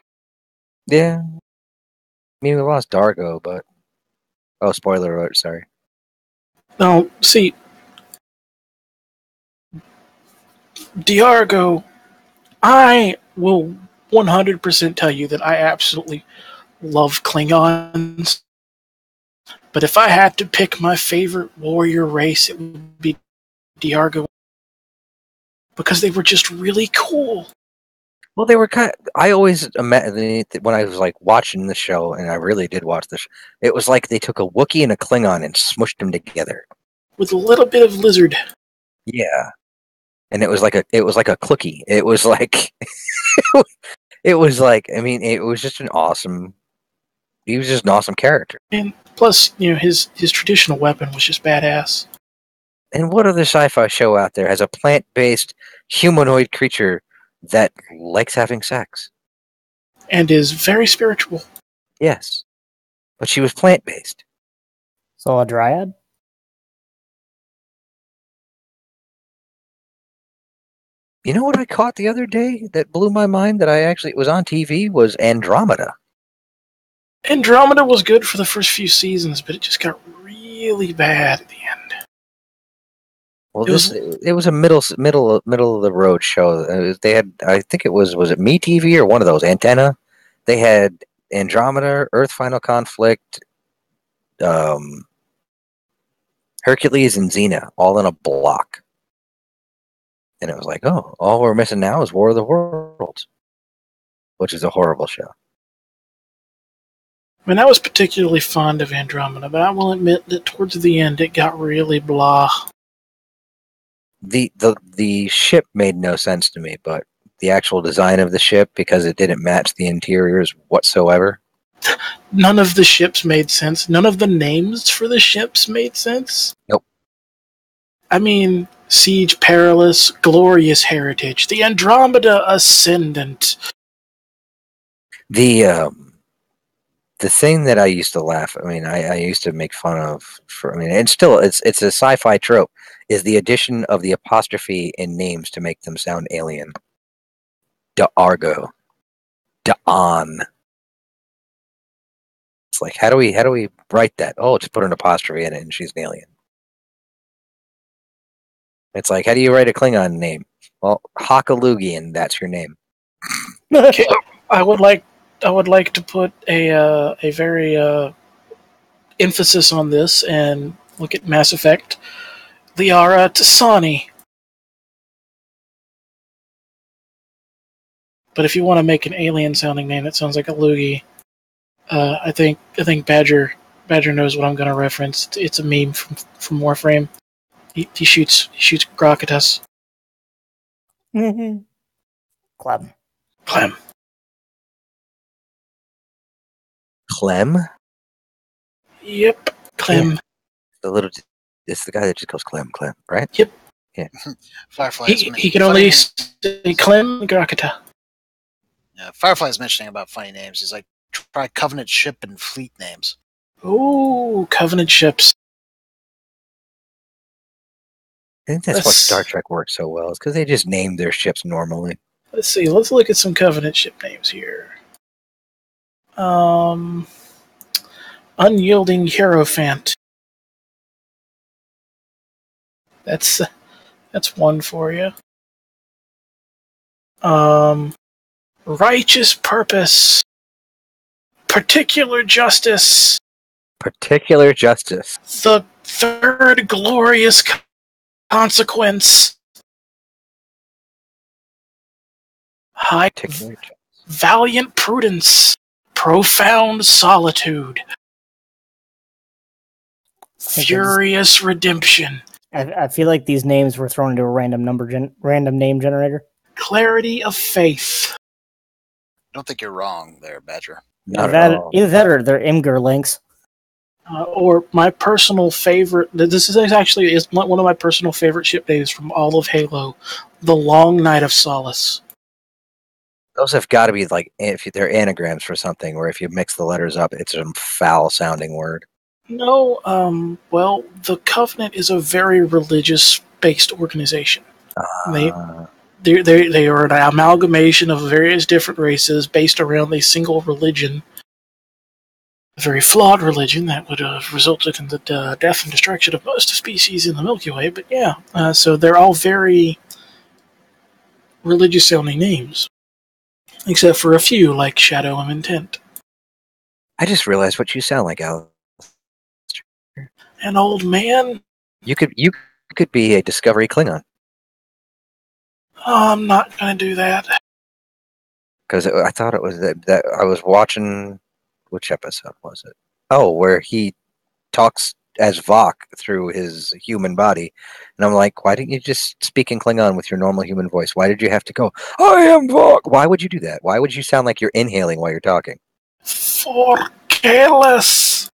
Yeah, I mean we lost Dargo, but spoiler alert! Sorry. Now, see, Diargo, I will 100% tell you that I absolutely love Klingons. But if I had to pick my favorite warrior race, it would be Diargo. Because they were just really cool. Well, they were I always imagined when I was like watching the show, and I really did watch the show, it was like they took a Wookiee and a Klingon and smushed them together. With a little bit of lizard. Yeah. And it was like a Clookie. It was like it was like, I mean, it was just he was just an awesome character. And plus, his traditional weapon was just badass. And what other sci-fi show out there has a plant-based humanoid creature that likes having sex? And is very spiritual. Yes. But she was plant-based. So a dryad? You know what I caught the other day that blew my mind that it was on TV was Andromeda. Andromeda was good for the first few seasons, but it just got really bad at the end. Well, it was a middle of the road show. They had, I think was it MeTV or one of those, Antenna? They had Andromeda, Earth Final Conflict, Hercules, and Xena all in a block. And it was like, oh, all we're missing now is War of the Worlds, which is a horrible show. I mean, I was particularly fond of Andromeda, but I will admit that towards the end it got really blah. The ship made no sense to me, but the actual design of the ship, because it didn't match the interiors whatsoever. None of the ships made sense. None of the names for the ships made sense. Nope. I mean, Siege Perilous, Glorious Heritage, the Andromeda Ascendant. The thing that I used to laugh, I used to make fun of, and still it's a sci-fi trope, is the addition of the apostrophe in names to make them sound alien. D'Argo. Da'an. It's like, how do we write that? Oh, just put an apostrophe in it and she's an alien. It's like, how do you write a Klingon name? Well, Hakalugian, that's your name. Okay, I would like to put a very emphasis on this and look at Mass Effect. Liara T'Sani. But if you want to make an alien-sounding name that sounds like a loogie, I think Badger knows what I'm going to reference. It's a meme from Warframe. He shoots Grockatus. Mm-hmm. Clem. Clem? Yep, Clem. It's the guy that just goes Clem, right? Yep. Yeah. Firefly is He can only say Clem Grakata. Yeah, Firefly's mentioning about funny names. He's like, try Covenant ship and fleet names. Ooh, Covenant ships. I think that's why Star Trek works so well. It's because they just named their ships normally. Let's see. Let's look at some Covenant ship names here. Unyielding Hierophant. That's one for you. Righteous Purpose. Particular Justice. Particular Justice. The Third Glorious Consequence. High Valiant Prudence. Profound Solitude. Furious Redemption. I feel like these names were thrown into a random name generator. Clarity of Faith. I don't think you're wrong there, Badger. Either that or they're Imgur links. Or my personal favorite. This is actually one of my personal favorite ship names from all of Halo. The Long Night of Solace. Those have got to be like, if they're anagrams for something, or if you mix the letters up, it's a foul-sounding word. No, well, the Covenant is a very religious-based organization. They are an amalgamation of various different races based around a single religion. A very flawed religion that would have resulted in the death and destruction of most species in the Milky Way. But yeah, so they're all very religious-sounding names. Except for a few, like Shadow of Intent. I just realized what you sound like, Al. An old man? You could be a Discovery Klingon. Oh, I'm not going to do that. Because I thought it was that I was watching. Which episode was it? Oh, where he talks as Vok through his human body. And I'm like, why didn't you just speak in Klingon with your normal human voice? Why did you have to go, I am Vok? Why would you do that? Why would you sound like you're inhaling while you're talking? For careless.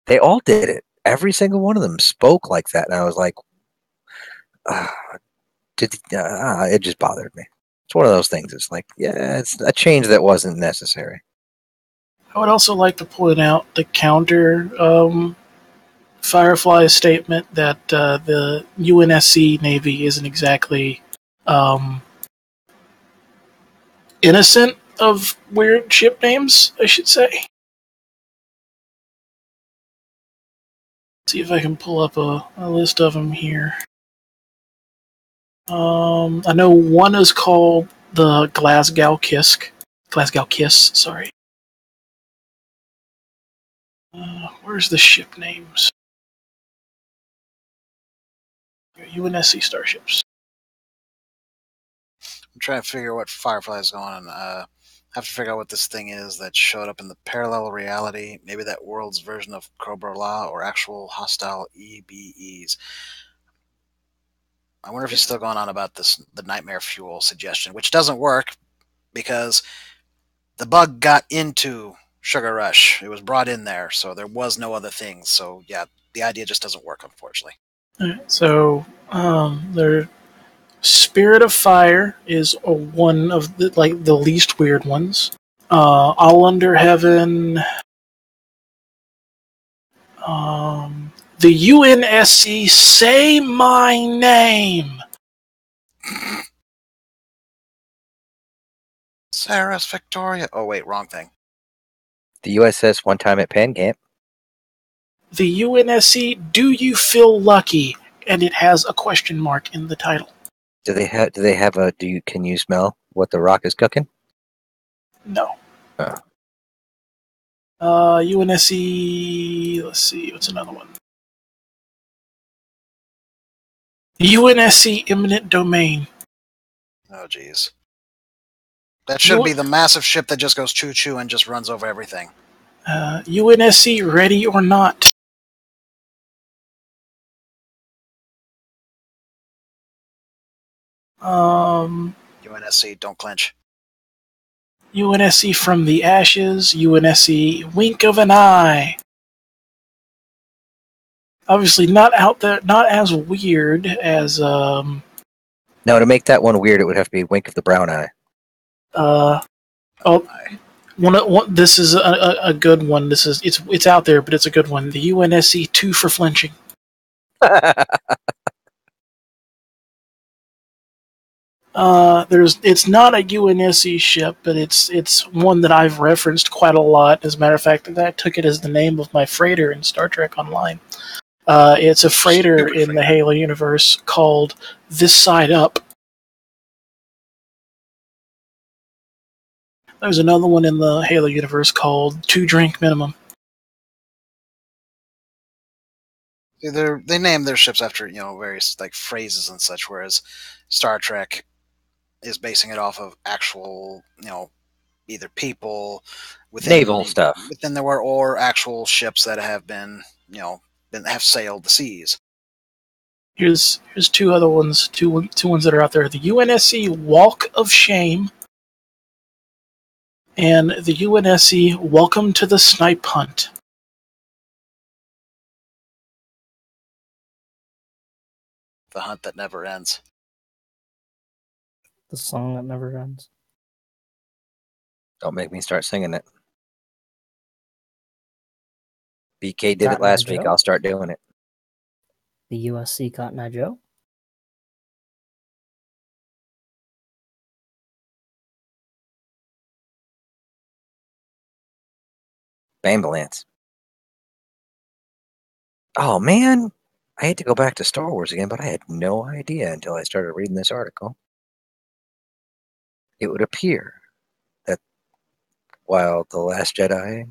They all did it. Every single one of them spoke like that. And I was like, it just bothered me. It's one of those things. It's like, yeah, it's a change that wasn't necessary. I would also like to point out the counter Firefly statement that the UNSC Navy isn't exactly innocent of weird ship names, I should say. Let's see if I can pull up a list of them here. I know one is called the Glasgow Kiss, sorry. Where's the ship names? UNSC starships. I'm trying to figure out what Firefly's going on. I have to figure out what this thing is that showed up in the parallel reality. Maybe that world's version of Cobra Law or actual hostile EBEs. I wonder if he's still going on about the nightmare fuel suggestion, which doesn't work because the bug got into Sugar Rush. It was brought in there, so there was no other thing. So yeah, the idea just doesn't work, unfortunately. Alright, so their Spirit of Fire is one of the least weird ones. All Under Heaven. The UNSC Say My Name. Sarah's Victoria. Oh wait, wrong thing. The USS One Time at Pan Camp. The UNSC Do You Feel Lucky? And it has a question mark in the title. Do they have a can you smell what the rock is cooking? No. Oh. UNSC, let's see, what's another one? UNSC Imminent Domain. Oh jeez. That should be the massive ship that just goes choo-choo and just runs over everything. UNSC Ready or Not. UNSC, don't clench. UNSC From the Ashes, UNSC Wink of an Eye. Obviously, not out there, not as weird as No, to make that one weird, it would have to be Wink of the Brown Eye. This is a good one. It's out there, but it's a good one. The UNSC Two for Flinching. It's not a UNSC ship, but it's one that I've referenced quite a lot. As a matter of fact, I took it as the name of my freighter in Star Trek Online. It's a freighter in the Halo universe called This Side Up. There's another one in the Halo universe called Two Drink Minimum. They name their ships after various like phrases and such, whereas Star Trek is basing it off of actual either people within Naval stuff within the war or actual ships that have been have sailed the seas. Here's two other ones, two ones that are out there: the UNSC Walk of Shame and the UNSC Welcome to the Snipe Hunt. The hunt that never ends. The song that never ends. Don't make me start singing it. BK did it Cotton last Eye week. Joe? I'll start doing it. The USC Cotton Eye Joe. Ambulance. Oh, man. I hate to go back to Star Wars again, but I had no idea until I started reading this article. It would appear that while The Last Jedi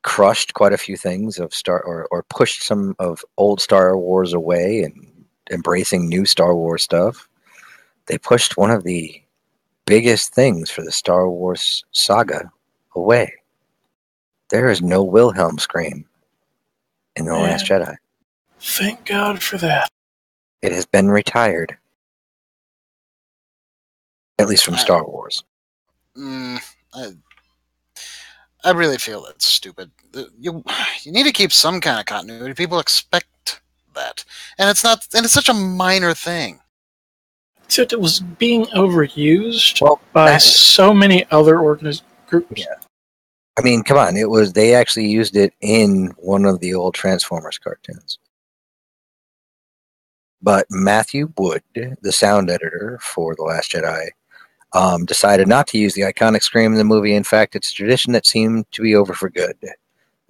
crushed quite a few things of or pushed some of old Star Wars away and embracing new Star Wars stuff, they pushed one of the biggest things for the Star Wars saga away. There is no Wilhelm scream in The Last Jedi. Thank God for that. It has been retired. At least from Star Wars. I really feel that's stupid. You need to keep some kind of continuity. People expect that, and it's such a minor thing. Except it was being overused by so many other groups. Yeah. I mean, come on. They actually used it in one of the old Transformers cartoons. But Matthew Wood, the sound editor for The Last Jedi, decided not to use the iconic scream in the movie. In fact, it's a tradition that seemed to be over for good.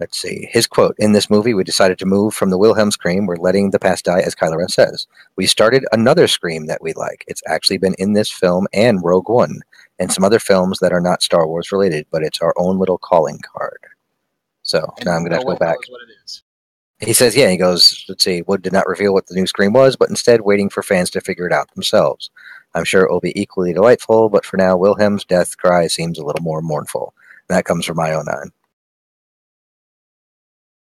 Let's see. His quote: "In this movie, we decided to move from the Wilhelm scream. We're letting the past die," as Kylo Ren says. "We started another scream that we like. It's actually been in this film and Rogue One and some other films that are not Star Wars related, but it's our own little calling card." So now I'm going to have to go back. What it is. He says, he goes, let's see, Wood did not reveal what the new scream was, but instead waiting for fans to figure it out themselves. "I'm sure it will be equally delightful, but for now, Wilhelm's death cry seems a little more mournful." And that comes from my own eye.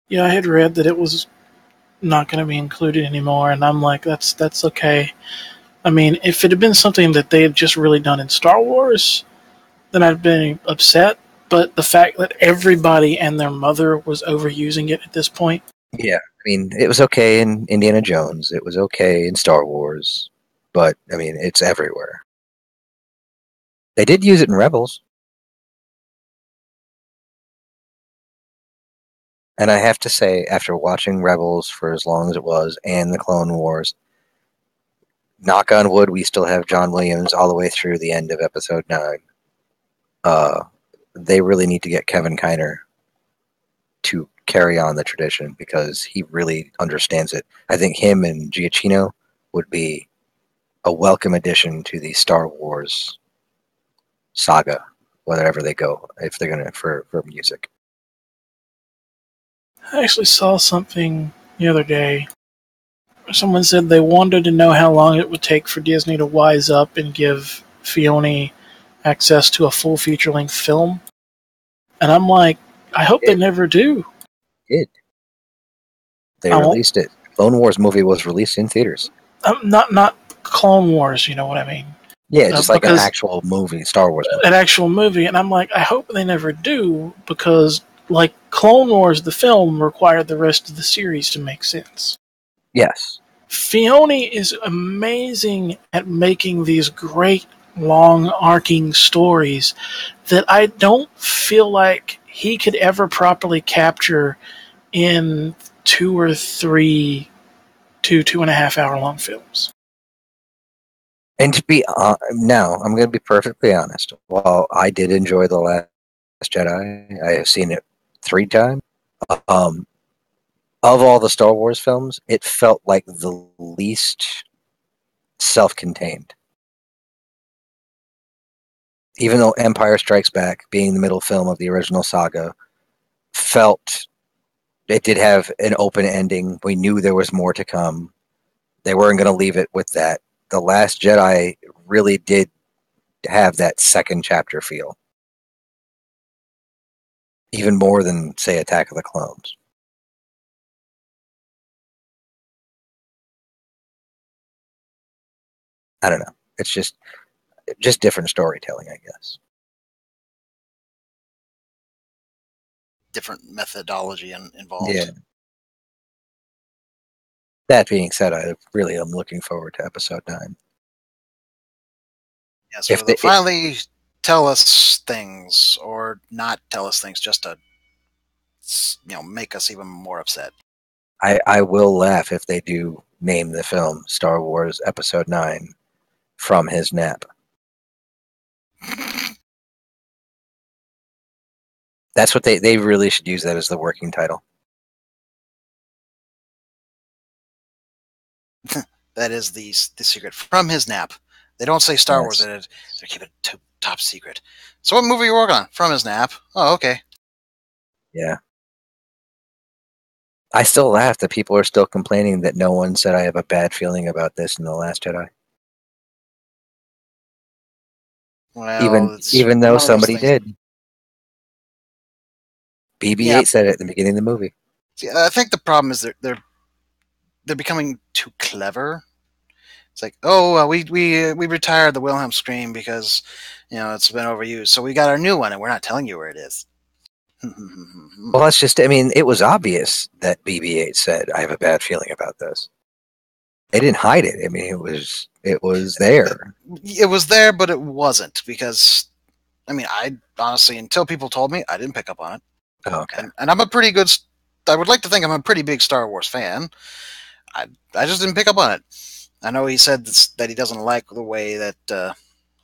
Yeah, I had read that it was not going to be included anymore, and I'm like, that's okay. I mean, if it had been something that they had just really done in Star Wars, then I'd been upset. But the fact that everybody and their mother was overusing it at this point. Yeah, I mean, it was okay in Indiana Jones. It was okay in Star Wars. But, I mean, it's everywhere. They did use it in Rebels. And I have to say, after watching Rebels for as long as it was, and the Clone Wars, knock on wood, we still have John Williams all the way through the end of Episode 9. They really need to get Kevin Kiner to carry on the tradition because he really understands it. I think him and Giacchino would be a welcome addition to the Star Wars saga, wherever they go, if they're going to for music. I actually saw something the other day. Someone said they wanted to know how long it would take for Disney to wise up and give Filoni access to a full feature-length film. And I'm like, I hope they never do. They released it. Clone Wars movie was released in theaters. Not Clone Wars, you know what I mean. Yeah, just like an because actual movie, Star Wars movie. an actual movie, and I'm like, I hope they never do, because like Clone Wars, the film required the rest of the series to make sense. Yes. Filoni is amazing at making these great long arcing stories that I don't feel like he could ever properly capture in 2.5 hour long films. And to be now, I'm going to be perfectly honest. While I did enjoy The Last Jedi, I have seen it 3 times. Um, of all the Star Wars films, it felt like the least self-contained. Even though Empire Strikes Back, being the middle film of the original saga, felt it did have an open ending. We knew there was more to come. They weren't going to leave it with that. The Last Jedi really did have that second chapter feel. Even more than, say, Attack of the Clones. I don't know. It's just different storytelling, I guess. Different methodology involved. Yeah. That being said, I really am looking forward to episode 9. Yes, where they'll finally tell us things, or not tell us things, just to make us even more upset. I will laugh if they do name the film Star Wars Episode 9 from his nap. That's what they really should use that as the working title. That is the secret. From his nap. They don't say Star Wars in it. They keep it top secret. So what movie are you working on? From his nap. Oh, okay. Yeah. I still laugh that people are still complaining that no one said I have a bad feeling about this in The Last Jedi. Well, even though somebody did. BB-8 said it at the beginning of the movie. See, I think the problem is they're becoming too clever. It's like, oh, we retired the Wilhelm scream because it's been overused, so we got our new one, and we're not telling you where it is. Well, that's just. I mean, it was obvious that BB-8 said, "I have a bad feeling about this." They didn't hide it. I mean, it was there. It was there, but it wasn't, because I honestly, until people told me, I didn't pick up on it. Oh, okay. And I'm a pretty good. I would like to think I'm a pretty big Star Wars fan. I just didn't pick up on it. I know he said that he doesn't like the way that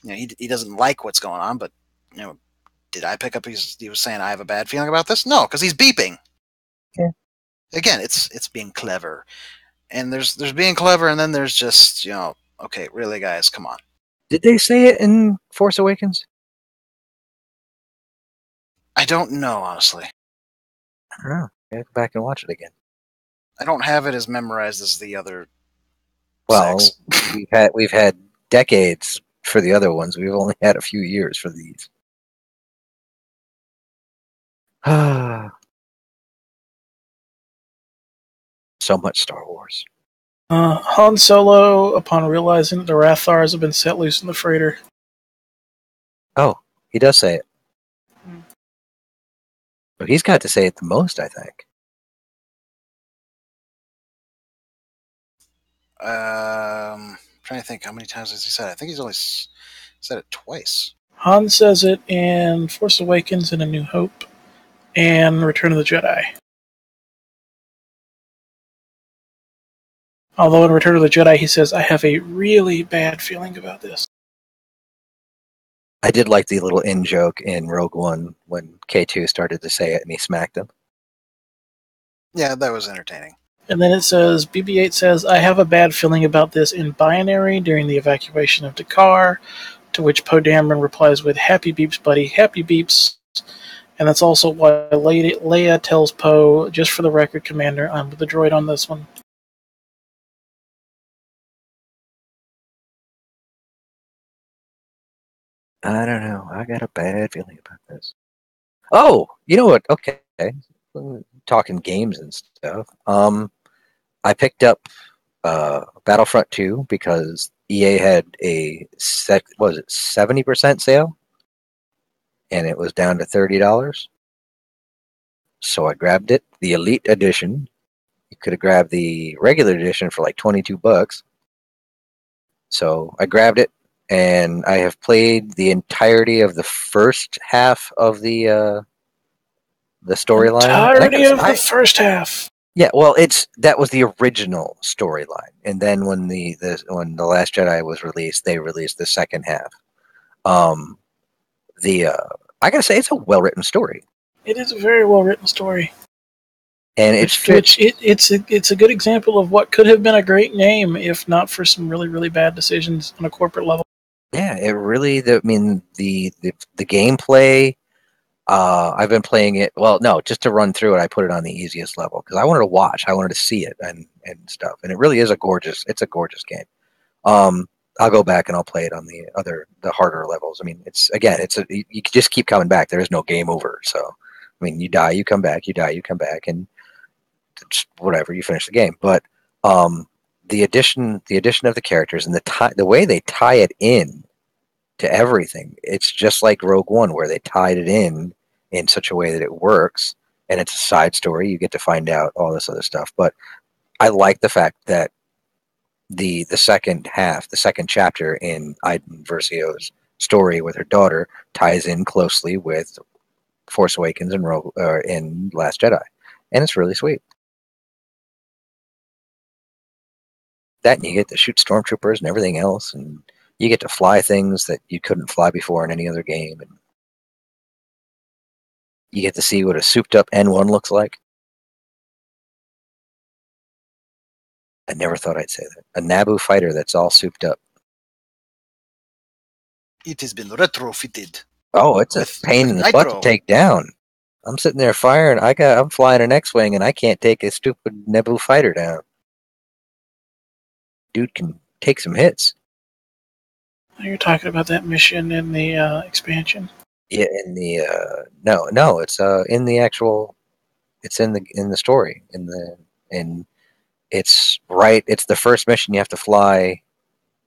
he doesn't like what's going on, but did I pick up? He was saying I have a bad feeling about this. No, because he's beeping. Yeah. Again, it's being clever, and there's being clever, and then there's just okay, really, guys, come on. Did they say it in Force Awakens? I don't know, honestly. I don't know. I have to go back and watch it again. I don't have it as memorized as the other. Well, 6. we've had decades for the other ones. We've only had a few years for these. So much Star Wars. Han Solo, upon realizing that the Rathars have been set loose in the freighter. Oh, he does say it. But he's got to say it the most, I think. Trying to think how many times has he said it. I think he's only said it twice. Han says it in Force Awakens and A New Hope and Return of the Jedi. Although in Return of the Jedi he says, I have a really bad feeling about this. I did like the little in-joke in Rogue One when K2 started to say it and he smacked him. Yeah, that was entertaining. And then it says, BB-8 says, I have a bad feeling about this in binary during the evacuation of Dakar, to which Poe Dameron replies with, happy beeps, buddy, happy beeps. And that's also why Leia tells Poe, just for the record, Commander, I'm with the droid on this one. I don't know. I got a bad feeling about this. Oh, you know what? Okay. Talking games and stuff. I picked up Battlefront 2 because EA had a 70% sale, and it was down to $30. So I grabbed it, the Elite Edition. You could have grabbed the regular edition for like $22. So I grabbed it, and I have played the entirety of the first half of the storyline. Entirety of the first half. Yeah, well, that was the original storyline, and then when when the Last Jedi was released, they released the second half. I gotta say, it's a well written story, It is a very well written story, and it's a good example of what could have been a great name if not for some really really bad decisions on a corporate level. Yeah, it really. I mean, the gameplay. I've been playing it. Well, no, just to run through it, I put it on the easiest level because I wanted to watch. I wanted to see it and stuff. And it really is it's a gorgeous game. I'll go back and I'll play it on the harder levels. I mean, you just keep coming back. There is no game over. So, I mean, you die, you come back, you die, you come back, and whatever, you finish the game. But the addition of the characters and the way they tie it in to everything. It's just like Rogue One, where they tied it in such a way that it works, and it's a side story. You get to find out all this other stuff. But I like the fact that the second half, the second chapter in Iden Versio's story with her daughter ties in closely with Force Awakens and in Last Jedi, and it's really sweet. That, and you get to shoot stormtroopers and everything else, and you get to fly things that you couldn't fly before in any other game, and you get to see what a souped-up N1 looks like. I never thought I'd say that. A Naboo fighter that's all souped up. It has been retrofitted. Oh, it's a pain in the butt to take down. I'm sitting there firing. I'm flying an X-wing, and I can't take a stupid Naboo fighter down. Dude can take some hits. You're talking about that mission in the expansion. Yeah, in the no, it's in the actual. It's in the story it's the first mission you have to fly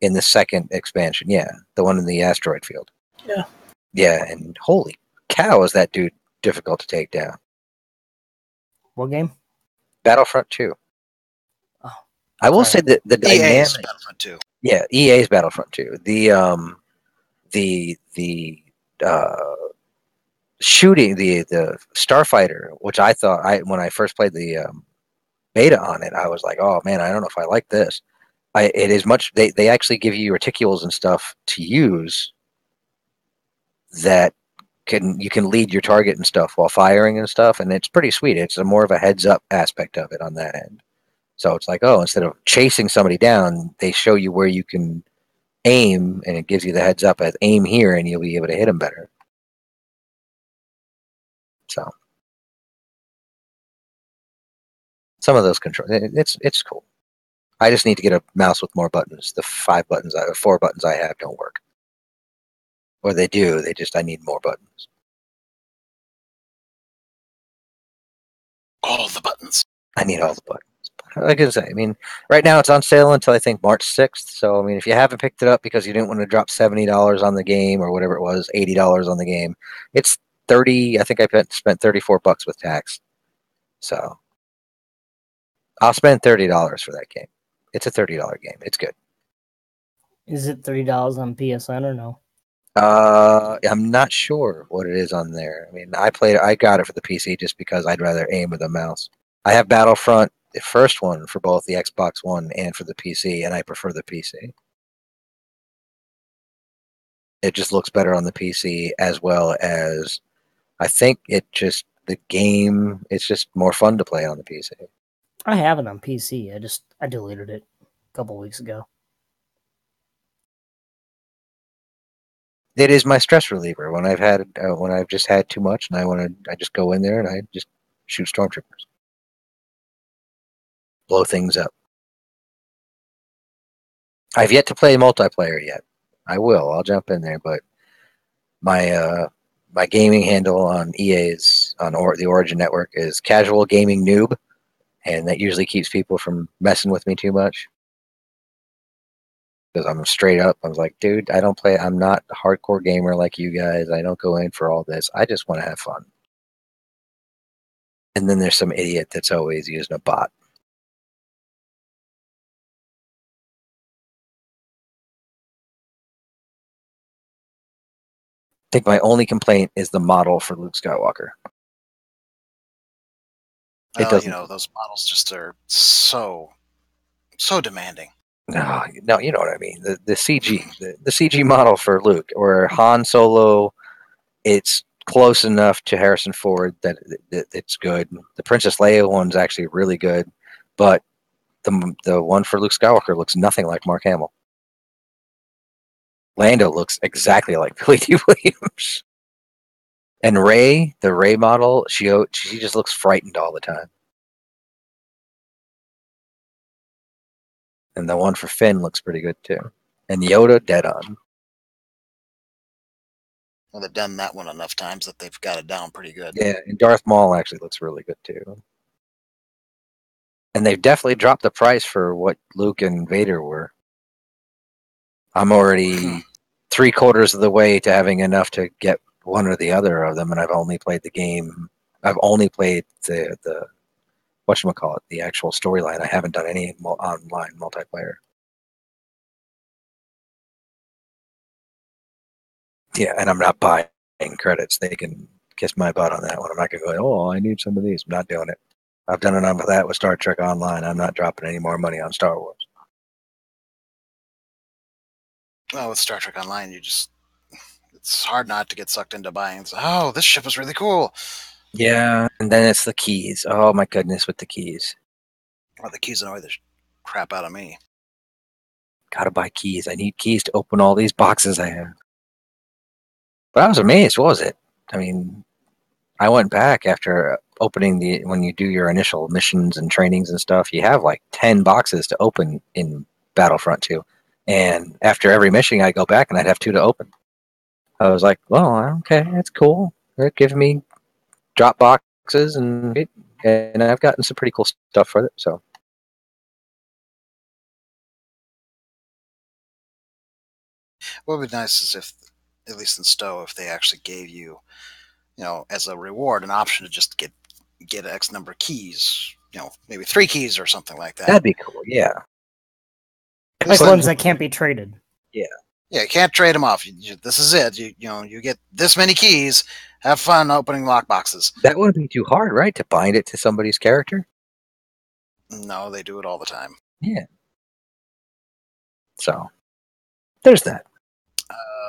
in the second expansion. Yeah, the one in the asteroid field. Yeah. Yeah, and holy cow, is that dude difficult to take down? What game? Battlefront 2. Oh, I will say that the EA's dynamic. Battlefront 2. Yeah, EA's Battlefront 2. The shooting, the Starfighter, which I thought when I first played the beta on it, I was like, oh man, I don't know if I like this. It is much. They actually give you reticules and stuff to use that you can lead your target and stuff while firing and stuff, and it's pretty sweet. It's more of a heads up aspect of it on that end. So it's like, oh, instead of chasing somebody down, they show you where you can aim, and it gives you the heads up as aim here, and you'll be able to hit them better. So some of those controls, it's cool. I just need to get a mouse with more buttons. The 4 buttons I have don't work. Or they do, I need more buttons. All the buttons. I need all the buttons. Like I say, I mean, right now it's on sale until I think March 6th. So, I mean, if you haven't picked it up because you didn't want to drop $70 on the game or whatever it was, $80 on the game, it's 30. I think I spent $34 with tax. So, I'll spend $30 for that game. It's a $30 game. It's good. Is it $30 on PSN or no? I'm not sure what it is on there. I mean, I got it for the PC just because I'd rather aim with a mouse. I have Battlefront, the first one, for both the Xbox One and for the PC, and I prefer the PC. It just looks better on the PC, as well as I think the game, it's just more fun to play on the PC. I have it on PC. I deleted it a couple weeks ago. It is my stress reliever when I've just had too much, and I just go in there and I just shoot stormtroopers, blow things up. I've yet to play multiplayer yet. I will. I'll jump in there, but my gaming handle on EA's the Origin Network is Casual Gaming Noob, and that usually keeps people from messing with me too much. because I'm straight up. I was like, dude, I don't play. I'm not a hardcore gamer like you guys. I don't go in for all this. I just want to have fun. And then there's some idiot that's always using a bot. I think my only complaint is the model for Luke Skywalker. It Well, doesn't. those models just are so demanding. No, no, you know what I mean. The CG, the CG model for Luke or Han Solo, it's close enough to Harrison Ford that it's good. The Princess Leia one's actually really good, but the one for Luke Skywalker looks nothing like Mark Hamill. Lando looks exactly like Billy D. Williams. And Rey, the Rey model, she just looks frightened all the time. And the one for Finn looks pretty good too. And Yoda, dead on. Well, they've done that one enough times that they've got it down pretty good. Yeah, and Darth Maul actually looks really good too. And they've definitely dropped the price for what Luke and Vader were. I'm already 3/4 of the way to having enough to get one or the other of them, and I've only played the game. I've only played the whatchamacallit, the actual storyline. I haven't done any online multiplayer. Yeah, and I'm not buying credits. They can kiss my butt on that one. I'm not going to go, oh, I need some of these. I'm not doing it. I've done enough of that with Star Trek Online. I'm not dropping any more money on Star Wars. Well, with Star Trek Online, it's hard not to get sucked into buying. Oh, this ship is really cool. Yeah, and then it's the keys. Oh my goodness, with the keys. Well, the keys annoy the crap out of me. Gotta buy keys. I need keys to open all these boxes I have. But I was amazed. What was it? I mean, I went back after opening when you do your initial missions and trainings and stuff, you have like 10 boxes to open in Battlefront 2. And after every mission, I'd go back and I'd have 2 to open. I was like, well, okay, that's cool. They're giving me drop boxes and I've gotten some pretty cool stuff for it. So What would be nice is if, at least in Stowe, if they actually gave you, as a reward, an option to just get X number of keys. Maybe 3 keys or something like that. that'd be cool. Yeah. Like ones that can't be traded. Yeah. Yeah, you can't trade them off. This is it. You get this many keys. Have fun opening lock boxes. That wouldn't be too hard, right? To bind it to somebody's character? No, they do it all the time. Yeah. So, there's that.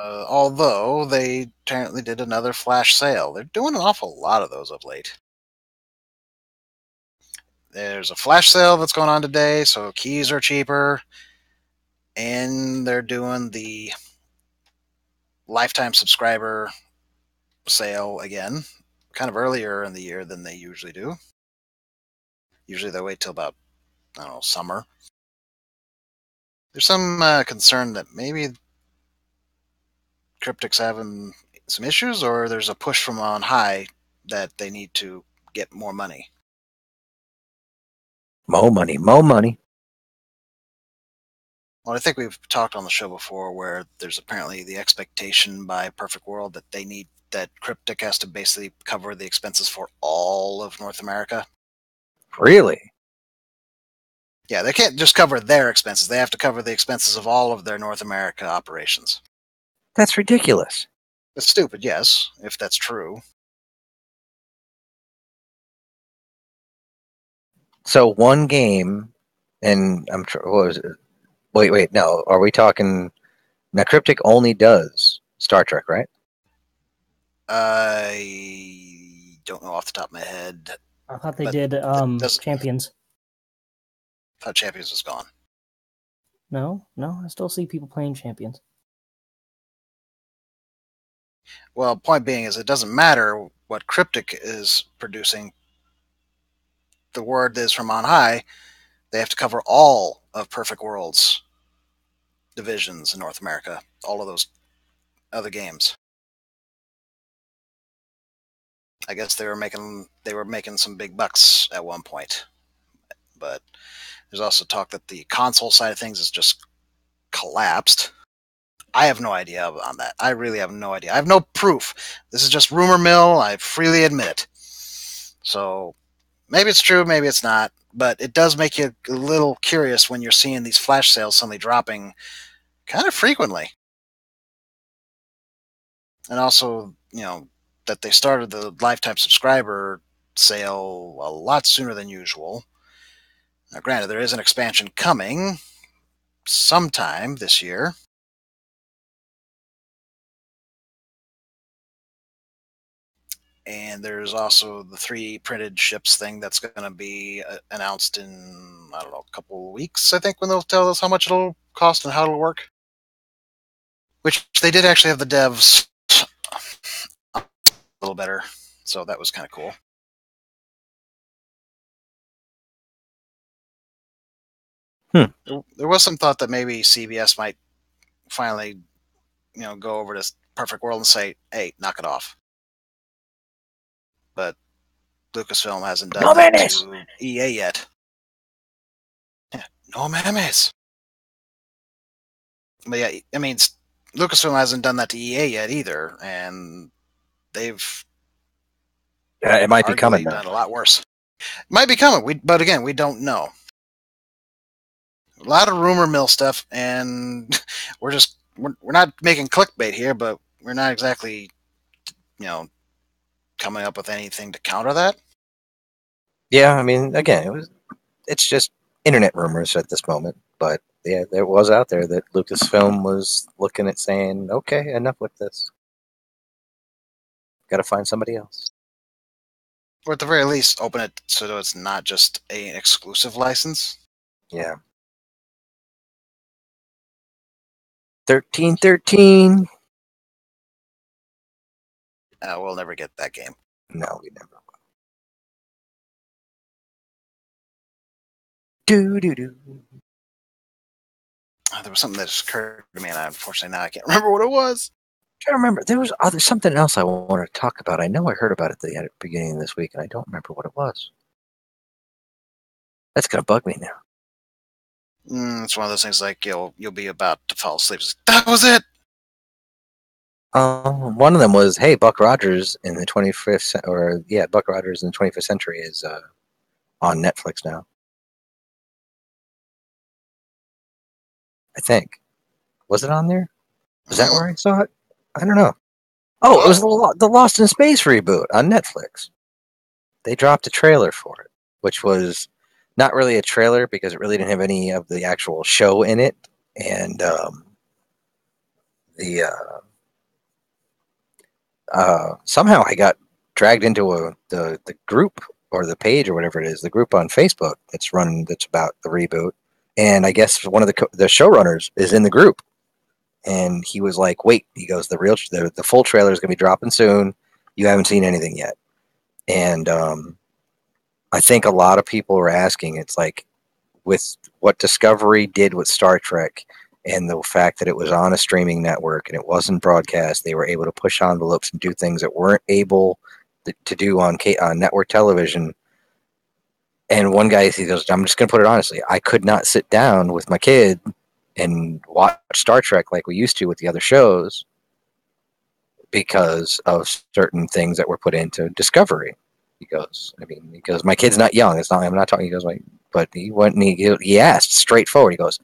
Although they apparently did another flash sale. They're doing an awful lot of those of late. There's a flash sale that's going on today, so keys are cheaper. And they're doing the lifetime subscriber sale again, kind of earlier in the year than they usually do. Usually they wait till about, I don't know, summer. There's some concern that maybe Cryptic's having some issues, or there's a push from on high that they need to get more money. More money, more money. Well, I think we've talked on the show before where there's apparently the expectation by Perfect World that Cryptic has to basically cover the expenses for all of North America. Really? Yeah, they can't just cover their expenses. They have to cover the expenses of all of their North America operations. That's ridiculous. It's stupid, yes, if that's true. So one game, and what was it? Wait, no. Are we talking? Now, Cryptic only does Star Trek, right? I don't know off the top of my head. I thought they did Champions. I thought Champions was gone. No, I still see people playing Champions. Well, point being is it doesn't matter what Cryptic is producing. The word is from on high. They have to cover all of Perfect World's divisions in North America, all of those other games. I guess they were making some big bucks at one point, but there's also talk that the console side of things is just collapsed. I have no idea on that. I really have no idea. I have no proof. This is just rumor mill. I freely admit it. So maybe it's true, maybe it's not. But it does make you a little curious when you're seeing these flash sales suddenly dropping kind of frequently. And also, that they started the lifetime subscriber sale a lot sooner than usual. Now, granted, there is an expansion coming sometime this year. And there's also the 3 printed ships thing that's going to be announced in, I don't know, a couple of weeks, I think, when they'll tell us how much it'll cost and how it'll work. Which they did actually have the devs a little better, so that was kind of cool. There was some thought that maybe CBS might finally, go over to Perfect World and say, hey, knock it off. But Lucasfilm hasn't done that to EA yet. Yeah, no memes. But yeah, I mean, Lucasfilm hasn't done that to EA yet either, and they've it might be coming. Done a lot worse. It might be coming, but again, we don't know. A lot of rumor mill stuff, and we're not making clickbait here, but we're not exactly, coming up with anything to counter that. Yeah, I mean, again, it's just internet rumors at this moment, but yeah, there was out there that Lucasfilm was looking at saying, okay, enough with this. Got to find somebody else. Or at the very least, open it so it's not just an exclusive license. Yeah. 1313. We'll never get that game. No, we never will. Do. There was something that just occurred to me, and unfortunately now I can't remember what it was. I remember there was something else I wanted to talk about. I know I heard about it at the beginning of this week, and I don't remember what it was. That's gonna bug me now. It's one of those things like you'll be about to fall asleep. That was it. One of them was, hey, Buck Rogers in the 25th, Buck Rogers in the 25th Century is on Netflix now. I think. Was it on there? Was that where I saw it? I don't know. Oh, it was the Lost in Space reboot on Netflix. They dropped a trailer for it, which was not really a trailer because it really didn't have any of the actual show in it. And somehow I got dragged into the group or the page or whatever it is, the group on Facebook that's about the reboot. And I guess one of the showrunners is in the group. And he was like, wait, he goes, the full trailer is going to be dropping soon. You haven't seen anything yet. And I think a lot of people were asking, it's like with what Discovery did with Star Trek and the fact that it was on a streaming network and it wasn't broadcast, they were able to push envelopes and do things that weren't able to do on network television. And one guy, he goes, I'm just going to put it honestly, I could not sit down with my kid and watch Star Trek like we used to with the other shows because of certain things that were put into Discovery. He goes, my kid's not young. I'm not talking. He goes, but he went and he asked straightforward. He goes,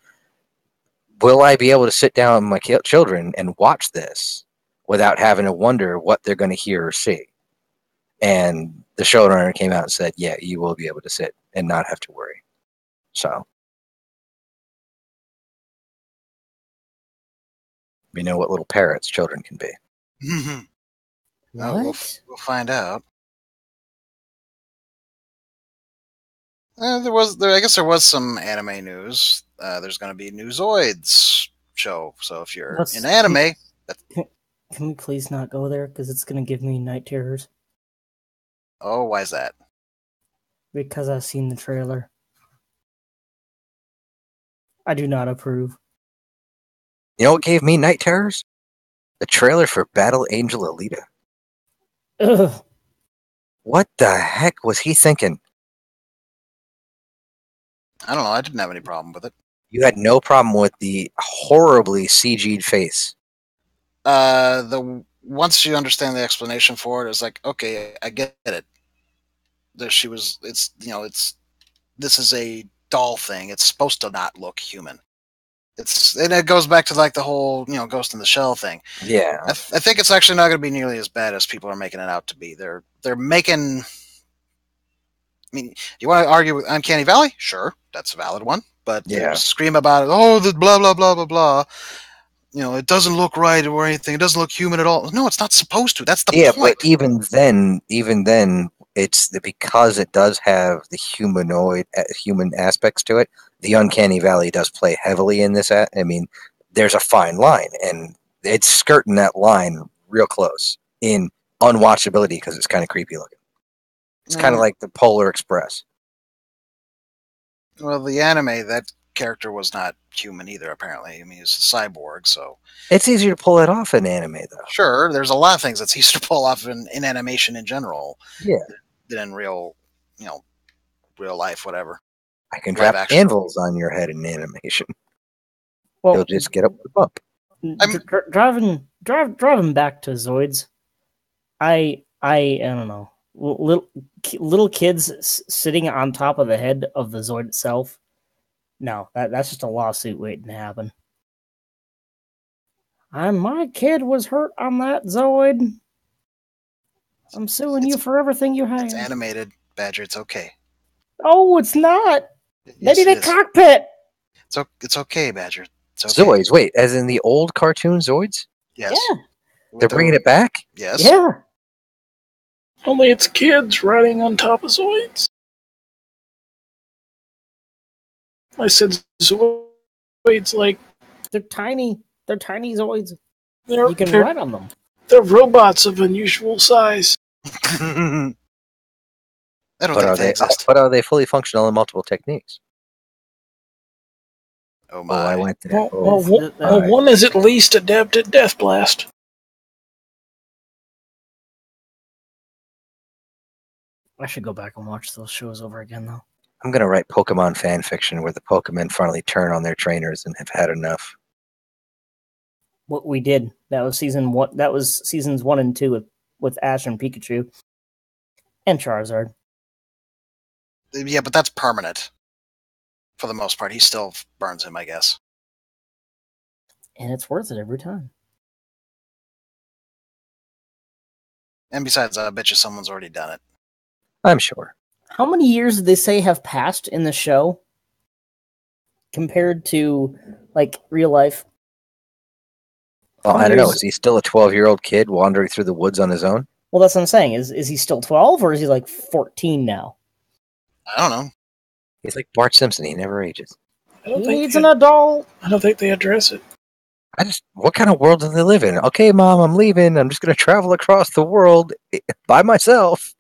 will I be able to sit down with my children and watch this without having to wonder what they're going to hear or see? And the showrunner came out and said, yeah, you will be able to sit and not have to worry. So, we know what little parrots children can be. What? We'll find out. I guess there was some anime news. There's going to be Newzoids show. So if you're in anime, can we please not go there because it's going to give me night terrors? Oh, why is that? Because I've seen the trailer. I do not approve. You know what gave me night terrors? The trailer for Battle Angel Alita. Ugh. What the heck was he thinking? I don't know. I didn't have any problem with it. You had no problem with the horribly CG'd face. Once you understand the explanation for it, it's like, okay, I get it. That she was. It's this is a doll thing. It's supposed to not look human. And it goes back to like the whole Ghost in the Shell thing. Yeah. I think it's actually not going to be nearly as bad as people are making it out to be. They're making. I mean, you want to argue with Uncanny Valley? Sure, that's a valid one. But Yeah. scream about it. Oh, the blah blah blah blah blah. It doesn't look right or anything. It doesn't look human at all. No, it's not supposed to. That's the point. But even then, it's because it does have the human aspects to it. The Uncanny Valley does play heavily in this. I mean, there's a fine line, and it's skirting that line real close in unwatchability because it's kind of creepy looking. It's kind of like the Polar Express. Well, the anime, that character was not human either, apparently. I mean, he's a cyborg, so... It's easier to pull it off in anime, though. Sure, there's a lot of things that's easier to pull off in animation in general. Yeah. Than in real life, whatever. I can drop anvils on your head in animation. Well, you'll just get up with a bump. Driving back to Zoids, I don't know. Little kids sitting on top of the head of the Zoid itself. No, that's just a lawsuit waiting to happen. My kid was hurt on that Zoid. I'm suing you for everything you have. It's animated, Badger. It's okay. Oh, it's not. Yes, Maybe the cockpit. It's okay, Badger. It's okay. Zoids, wait, as in the old cartoon Zoids? Yes. Yeah. They're bringing it back? Yes. Yeah. Only it's kids riding on top of Zoids. I said Zoids like... They're tiny. They're tiny Zoids. You can ride on them. They're robots of unusual size. I don't think they exist. But are they fully functional in multiple techniques? Oh my! I went there. One is at least adept at Death Blast. I should go back and watch those shows over again, though. I'm gonna write Pokemon fan fiction where the Pokemon finally turn on their trainers and have had enough. What we did. That was season one. That was seasons 1 and 2 with Ash and Pikachu and Charizard. Yeah, but that's permanent. For the most part, he still burns him, I guess. And it's worth it every time. And besides, I bet you someone's already done it. I'm sure. How many years did they say have passed in the show compared to, like, real life? Well, I don't know. Is he still a 12-year-old kid wandering through the woods on his own? Well, that's what I'm saying. Is he still 12, or is he, like, 14 now? I don't know. He's like Bart Simpson. He never ages. He needs an adult. I don't think they address it. What kind of world do they live in? Okay, Mom, I'm leaving. I'm just going to travel across the world by myself.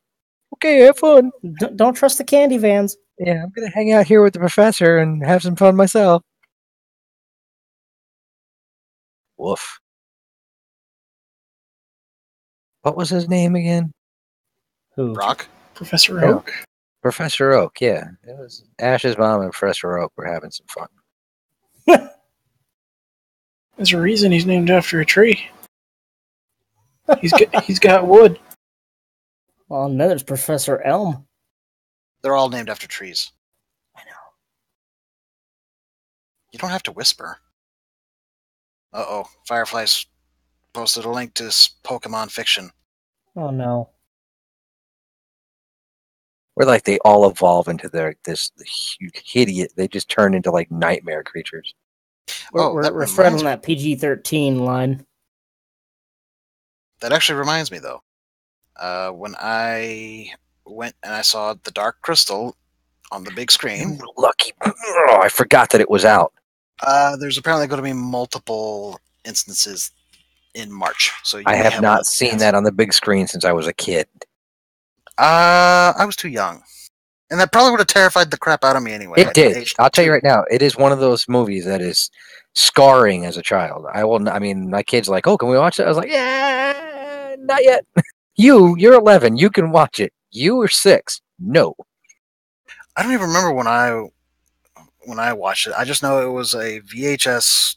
Okay, have fun. Don't trust the candy vans. Yeah, I'm going to hang out here with the professor and have some fun myself. Woof. What was his name again? Who? Brock? Professor Oak. Professor Oak, yeah. It was Ash's mom and Professor Oak were having some fun. There's a reason he's named after a tree. He's got wood. Well, and then there's Professor Elm. They're all named after trees. I know. You don't have to whisper. Uh-oh. Firefly's posted a link to Pokemon fiction. Oh, no. Where like they all evolve into this hideous. They just turn into like nightmare creatures. We're fret on that PG-13 line. That actually reminds me, though. When I went and I saw the Dark Crystal on the big screen. Lucky! Oh, I forgot that it was out. There's apparently going to be multiple instances in March. So I have not seen that on the big screen since I was a kid. I was too young. And that probably would have terrified the crap out of me anyway. It did. I'll tell you right now, it is one of those movies that is scarring as a child. I mean, my kid's like, oh, can we watch it? I was like, yeah, not yet. You're 11. You can watch it. You are 6. No. I don't even remember when I watched it. I just know it was a VHS.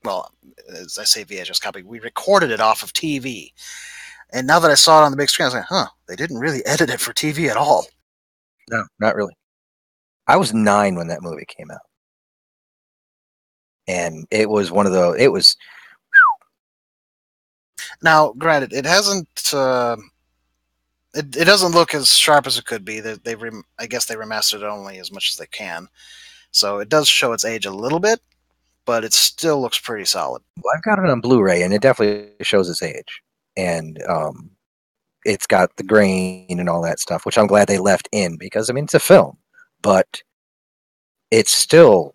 Well, as I say VHS copy, we recorded it off of TV. And now that I saw it on the big screen, I was like, huh, they didn't really edit it for TV at all. No, not really. I was 9 when that movie came out. And it was one of the, it was, Now, granted, it hasn't. It doesn't look as sharp as it could be. I guess they remastered it only as much as they can, so it does show its age a little bit, but it still looks pretty solid. well, I've got it on Blu-ray and it definitely shows its age. And it's got the grain and all that stuff, which I'm glad they left in because, I mean, it's a film, but it's still,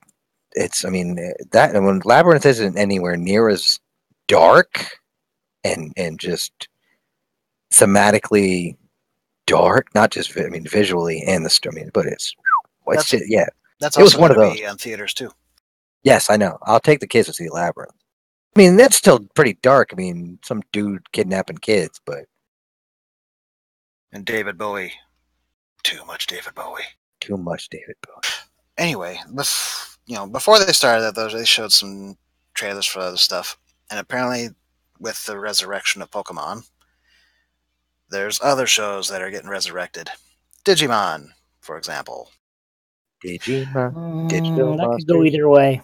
I mean, that, and when Labyrinth isn't anywhere near as dark and just thematically dark, not just, I mean, visually and the story, I mean, but it's just, yeah. That's It was also one of going to those. be on theaters too. Yes, I know. I'll take the kids to see Labyrinth. I mean, that's still pretty dark. I mean, some dude kidnapping kids, but And David Bowie, too much David Bowie. too much David Bowie. Anyway, before they started that, though, they showed some trailers for other stuff, and apparently, with the resurrection of Pokemon, there's other shows that are getting resurrected. Digimon, for example. Digimon, digital That could go monsters. either way.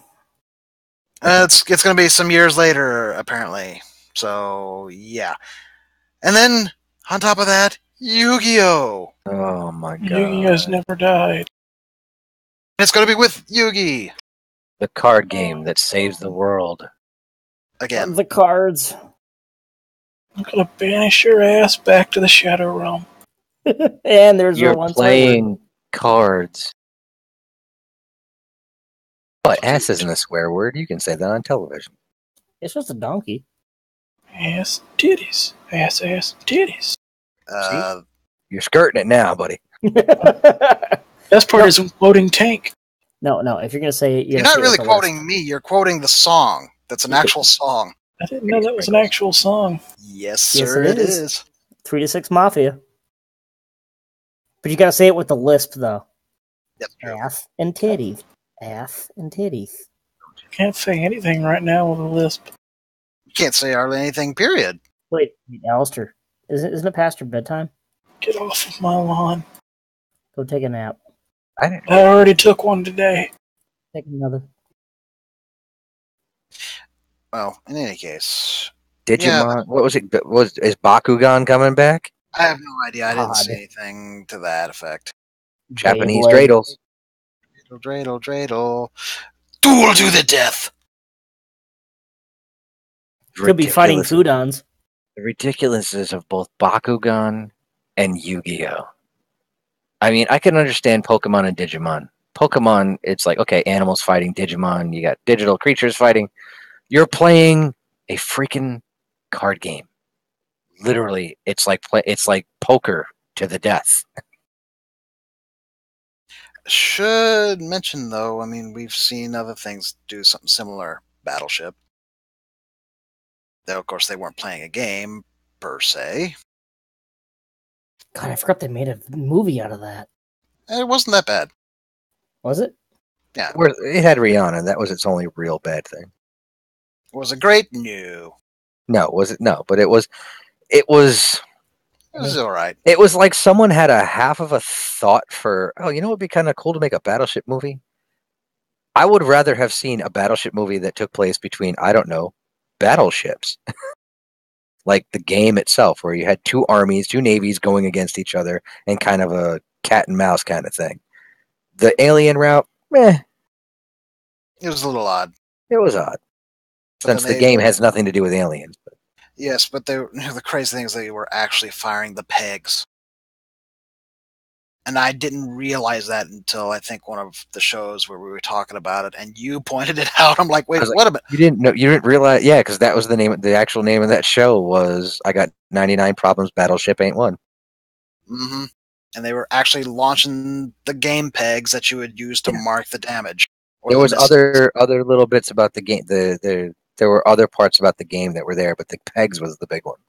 It's going to be some years later, apparently. So, yeah. And then, on top of that, Yu-Gi-Oh! Oh my god. Yugi has never died. It's going to be with Yugi The card game that saves the world. again. The cards. I'm gonna banish your ass back to the Shadow Realm. And there's You're one playing cards. But ass isn't a swear word. You can say that on television. It's just a donkey. Ass, titties. Ass, titties. You're skirting it now, buddy. Best part is quoting Tank. No. If you're gonna say it, You're not really quoting me, you're quoting the song. That's an actual song. I didn't know that was an actual song. Yes, sir, Yes, it is. 3 to 6 Mafia. But you gotta say it with the lisp, though. Yep. Ass and titties. Ass and titties. Can't say anything right now with a lisp. You can't say hardly anything, period. Wait, Alistair, isn't it past your bedtime? Get off of my lawn. Go take a nap. I already took one today. Take another. Well, in any case, Digimon. What was it? Is Bakugan coming back? I have no idea. I didn't God. see anything to that effect. Japanese Beyblade. dreidels. Dreidel. Duel to the death! Could be fighting Ridiculous. Foodons. The ridiculousness of both Bakugan and Yu-Gi-Oh. I mean, I can understand Pokemon and Digimon. Pokemon, it's like, okay, animals fighting Digimon. You got digital creatures fighting. You're playing a freaking card game. Literally, it's like poker to the death. Should mention, though, I mean, we've seen other things do something similar. Battleship. Though, of course, they weren't playing a game, per se. God, I forgot they made a movie out of that. It wasn't that bad. Was it? Yeah. It had Rihanna. That was its only real bad thing. Was it great? No. No, was it? No, but it was. It was all right. It was like someone had a half of a thought for, oh, you know what would be kind of cool to make a Battleship movie? I would rather have seen a Battleship movie that took place between, I don't know, battleships. Like the game itself, where you had two armies, two navies going against each other, and kind of a cat and mouse kind of thing. The alien route, meh. It was a little odd. It was odd. Since the game has nothing to do with aliens. But. Yes, but the crazy thing is they were actually firing the pegs. And I didn't realize that until I think one of the shows where we were talking about it, and you pointed it out. I'm like, wait, what a minute. You didn't realize, yeah, because that was the actual name of that show was I Got 99 Problems, Battleship Ain't One. Mm-hmm. And they were actually launching the game pegs that you would use to mark the damage. There was other little bits about the game. There were other parts about the game that were there, but the pegs was the big one.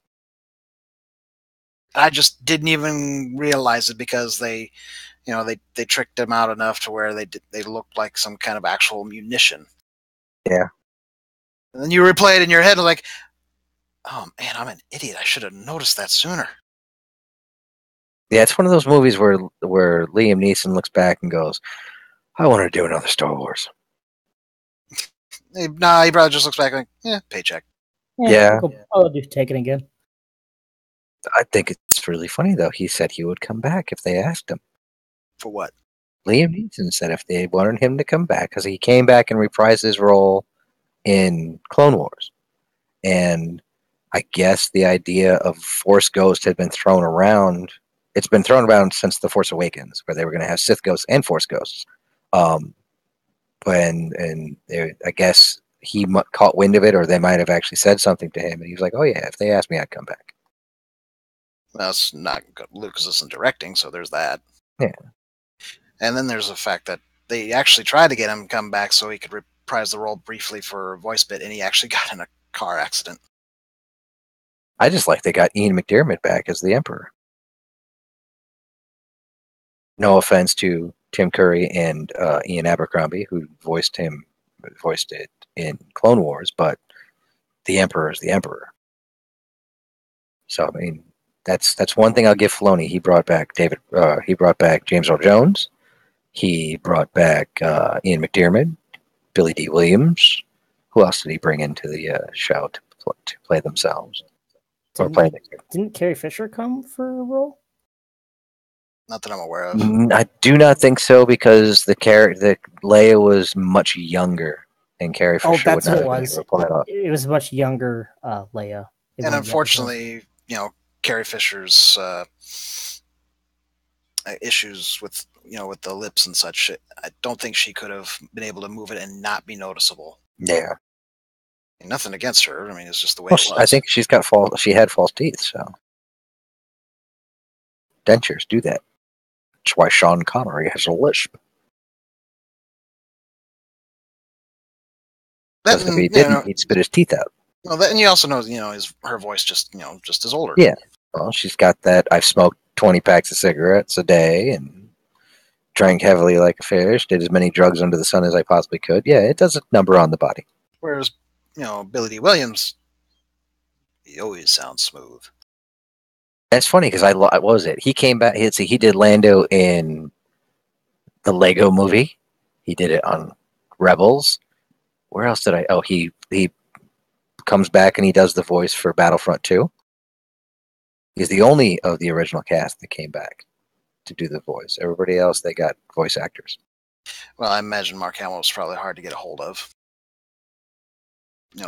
I just didn't even realize it because they tricked him out enough to where they looked like some kind of actual munition. Yeah. And then you replay it in your head and like, oh man, I'm an idiot. I should have noticed that sooner. Yeah, it's one of those movies where Liam Neeson looks back and goes, I want to do another Star Wars. Nah, he probably just looks back like, yeah, paycheck. Yeah. I'll do Taken again. I think it's really funny, though. He said he would come back if they asked him. For what? Liam Neeson said if they wanted him to come back, because he came back and reprised his role in Clone Wars. And I guess the idea of Force Ghost had been thrown around. It's been thrown around since The Force Awakens, where they were going to have Sith Ghosts and Force Ghosts. I guess he caught wind of it, or they might have actually said something to him, and he was like, "Oh yeah, if they asked me, I'd come back." Well, it's not good. Lucas isn't directing, so there's that. Yeah. And then there's the fact that they actually tried to get him to come back so he could reprise the role briefly for a voice bit, and he actually got in a car accident. I just like they got Ian McDiarmid back as the Emperor. No offense to Tim Curry and Ian Abercrombie, who voiced it in Clone Wars, but the Emperor is the Emperor. So I mean, that's one thing I'll give Filoni. He brought back he brought back James Earl Jones. He brought back Ian McDiarmid, Billy D. Williams. Who else did he bring into the show to play themselves? Didn't Carrie Fisher come for a role? Not that I'm aware of. I do not think so, because the Leia was much younger, and Carrie Fisher that's would not what it have was. been able to pull it off. It was much younger Leia. And unfortunately, Carrie Fisher's issues with with the lips and such, I don't think she could have been able to move it and not be noticeable. Yeah. Nothing against her. I mean, it's just the way it was. I think she had false teeth, so dentures do that. That's why Sean Connery has a lisp. Because if he didn't, he'd spit his teeth out. Well, and you also know, her voice just is older. Yeah. Well, she's got that. I've smoked 20 packs of cigarettes a day and drank heavily like a fish. Did as many drugs under the sun as I possibly could. Yeah, it does a number on the body. Whereas, Billy D. Williams, he always sounds smooth. That's funny because what was it? He came back. He did Lando in the Lego Movie. He did it on Rebels. Where else did I? Oh, he comes back and he does the voice for Battlefront 2. He's the only of the original cast that came back to do the voice. Everybody else, they got voice actors. Well, I imagine Mark Hamill was probably hard to get a hold of.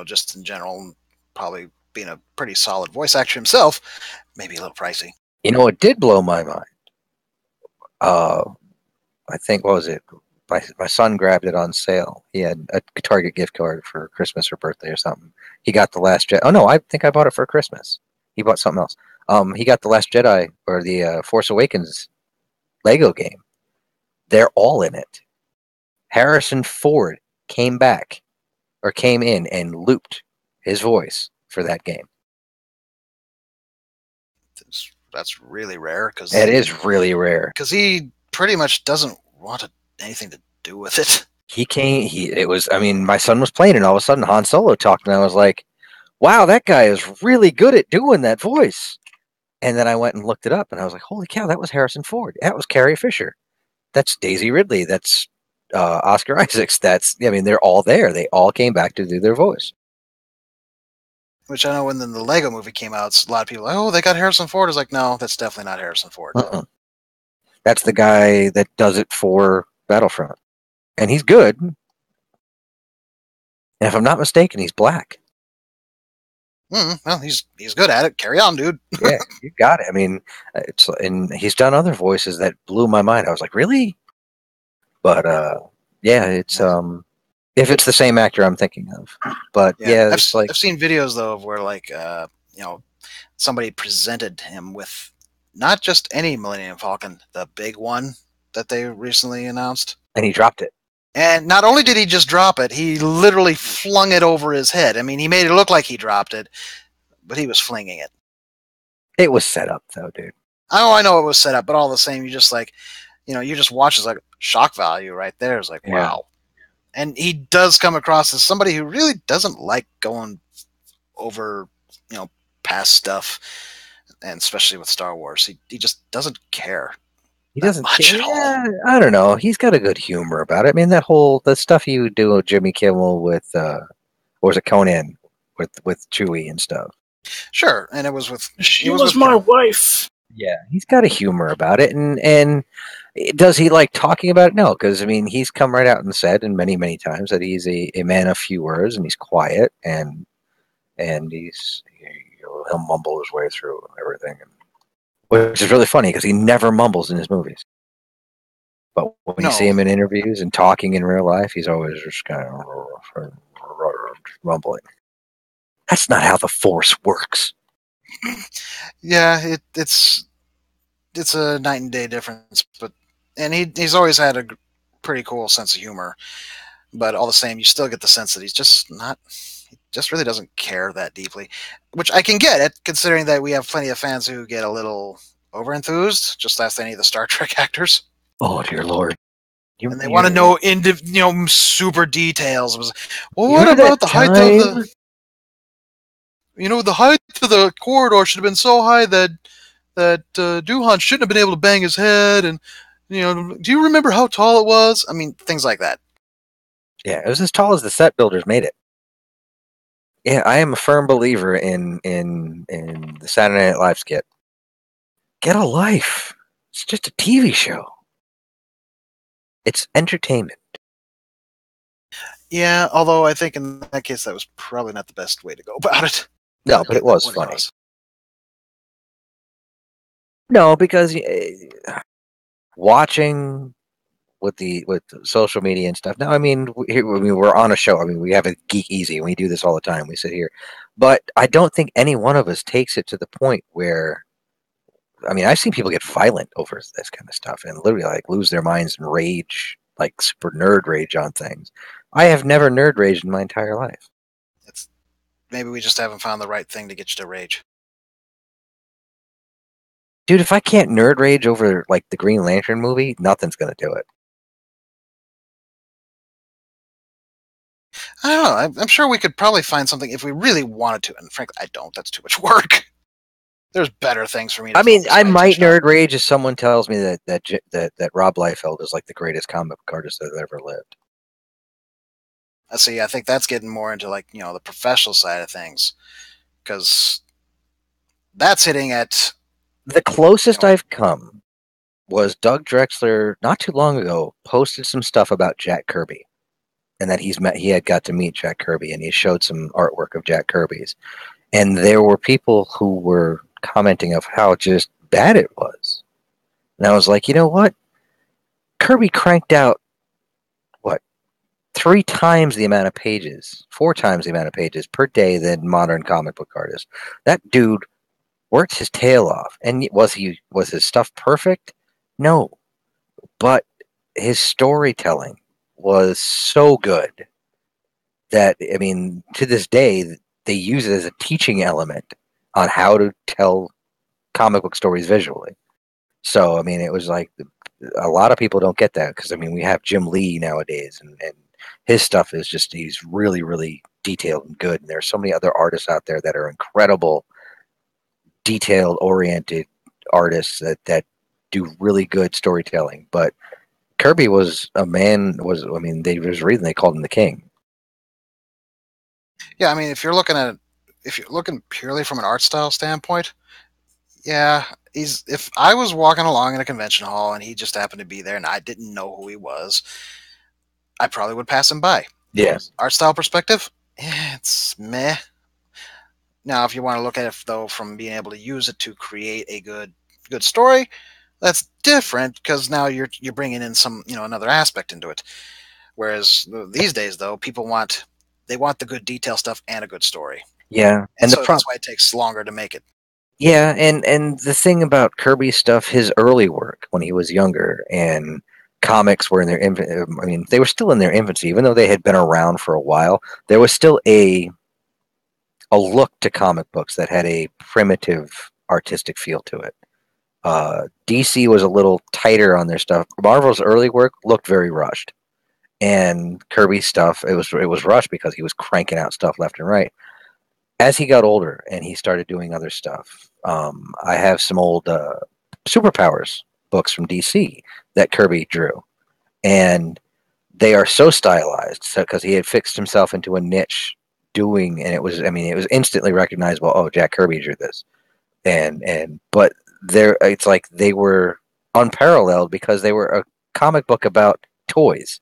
Just in general, probably being a pretty solid voice actor himself, maybe a little pricey. It did blow my mind. I think, what was it? My son grabbed it on sale. He had a Target gift card for Christmas or birthday or something. He got The Last Jedi. Oh, no, I think I bought it for Christmas. He bought something else. He got The Last Jedi, or the Force Awakens Lego game. They're all in it. Harrison Ford came in and looped his voice for that game. That's really rare. It is really rare. Because he pretty much doesn't want anything to do with it. My son was playing and all of a sudden Han Solo talked and I was like, wow, that guy is really good at doing that voice. And then I went and looked it up and I was like, holy cow, that was Harrison Ford. That was Carrie Fisher. That's Daisy Ridley. That's Oscar Isaacs. They're all there. They all came back to do their voice. Which I know when the Lego movie came out, a lot of people were like, oh, they got Harrison Ford. I was like, no, that's definitely not Harrison Ford. That's the guy that does it for Battlefront. And he's good. And if I'm not mistaken, he's black. Well, he's good at it. Carry on, dude. Yeah, you got it. And he's done other voices that blew my mind. I was like, really? But it's if it's the same actor I'm thinking of. But I've seen videos though of where somebody presented him with not just any Millennium Falcon, the big one that they recently announced, and he dropped it. And not only did he just drop it, he literally flung it over his head. I mean, he made it look like he dropped it, but he was flinging it. It was set up though, dude. Oh, I know it was set up, but all the same, you just like, you just watch as like shock value right there. It's like, Yeah. wow. And he does come across as somebody who really doesn't like going over, past stuff, and especially with Star Wars, he just doesn't care He that doesn't much care. at all. Yeah, I don't know. He's got a good humor about it. I mean, the stuff you do with Jimmy Kimmel with, or was it Conan with Chewie and stuff. Sure, and it was with She it was with my Kim. wife. Yeah, he's got a humor about it, and does he like talking about it? No, because I mean, he's come right out and said, and many many times, that he's a man of few words and he's quiet and he'll mumble his way through everything, which is really funny because he never mumbles in his movies. But when you see No, him in interviews and talking in real life, he's always just kind of rumbling. That's not how the Force works. yeah, it's a night and day difference, and he's always had a pretty cool sense of humor. But all the same, you still get the sense that he just really doesn't care that deeply, which I can get it, considering that we have plenty of fans who get a little overenthused. Just ask any of the Star Trek actors. Oh dear Lord! And they want to know super details. Well, You what remember about that the height of time? the height of the corridor should have been so high that Duhan shouldn't have been able to bang his head, and do you remember how tall it was? I mean, things like that. Yeah, it was as tall as the set builders made it. Yeah, I am a firm believer in the Saturday Night Live skit. Get a life. It's just a TV show. It's entertainment. Yeah, although I think in that case that was probably not the best way to go about it. No, but it was funny. No, because watching with the social media and stuff. Now, I mean, we're on a show. I mean, we have a Geek EZ, and we do this all the time. We sit here, but I don't think any one of us takes it to the point where. I mean, I've seen people get violent over this kind of stuff and literally like lose their minds and rage, like super nerd rage on things. I have never nerd raged in my entire life. Maybe we just haven't found the right thing to get you to rage. Dude, if I can't nerd rage over like the Green Lantern movie, nothing's gonna do it. I don't know. I'm sure we could probably find something if we really wanted to, and frankly, I don't. That's too much work. There's better things for me to I mean, focus I my might attention on. nerd rage if someone tells me that Rob Liefeld is like the greatest comic book artist that ever lived. See, I think that's getting more into like the professional side of things, because that's hitting at The closest I've come was Doug Drexler not too long ago posted some stuff about Jack Kirby, and that he had got to meet Jack Kirby, and he showed some artwork of Jack Kirby's, and there were people who were commenting of how just bad it was, and I was like, you know what? Kirby cranked out what 3 times the amount of pages, 4 times the amount of pages per day than modern comic book artists. That dude worked his tail off, and was his stuff perfect? No, but his storytelling was so good that, I mean, to this day, they use it as a teaching element on how to tell comic book stories visually. So, I mean, it was like a lot of people don't get that because, I mean, we have Jim Lee nowadays, and his stuff is just, he's really, really detailed and good. And there's so many other artists out there that are incredible, detailed oriented artists that do really good storytelling. But Kirby was a man, I mean, there's a reason they called him the king. Yeah, I mean, if you're looking purely from an art style standpoint, yeah, if I was walking along in a convention hall and he just happened to be there and I didn't know who he was, I probably would pass him by. Yeah. Art style perspective, it's meh. Now, if you want to look at it though from being able to use it to create a good story, that's different because now you're bringing in some another aspect into it. Whereas these days, though, people want the good detail stuff and a good story. Yeah, and so that's why it takes longer to make it. Yeah, and the thing about Kirby's stuff, his early work when he was younger, and comics were in their infancy. I mean, they were still in their infancy, even though they had been around for a while. There was still a look to comic books that had a primitive artistic feel to it. DC was a little tighter on their stuff. Marvel's early work looked very rushed, and Kirby's stuff it was rushed because he was cranking out stuff left and right. As he got older and he started doing other stuff, I have some old superpowers books from DC that Kirby drew, and they are so stylized because he had fixed himself into a niche doing, and it was instantly recognizable. Oh, Jack Kirby drew this, but it's like they were unparalleled because they were a comic book about toys.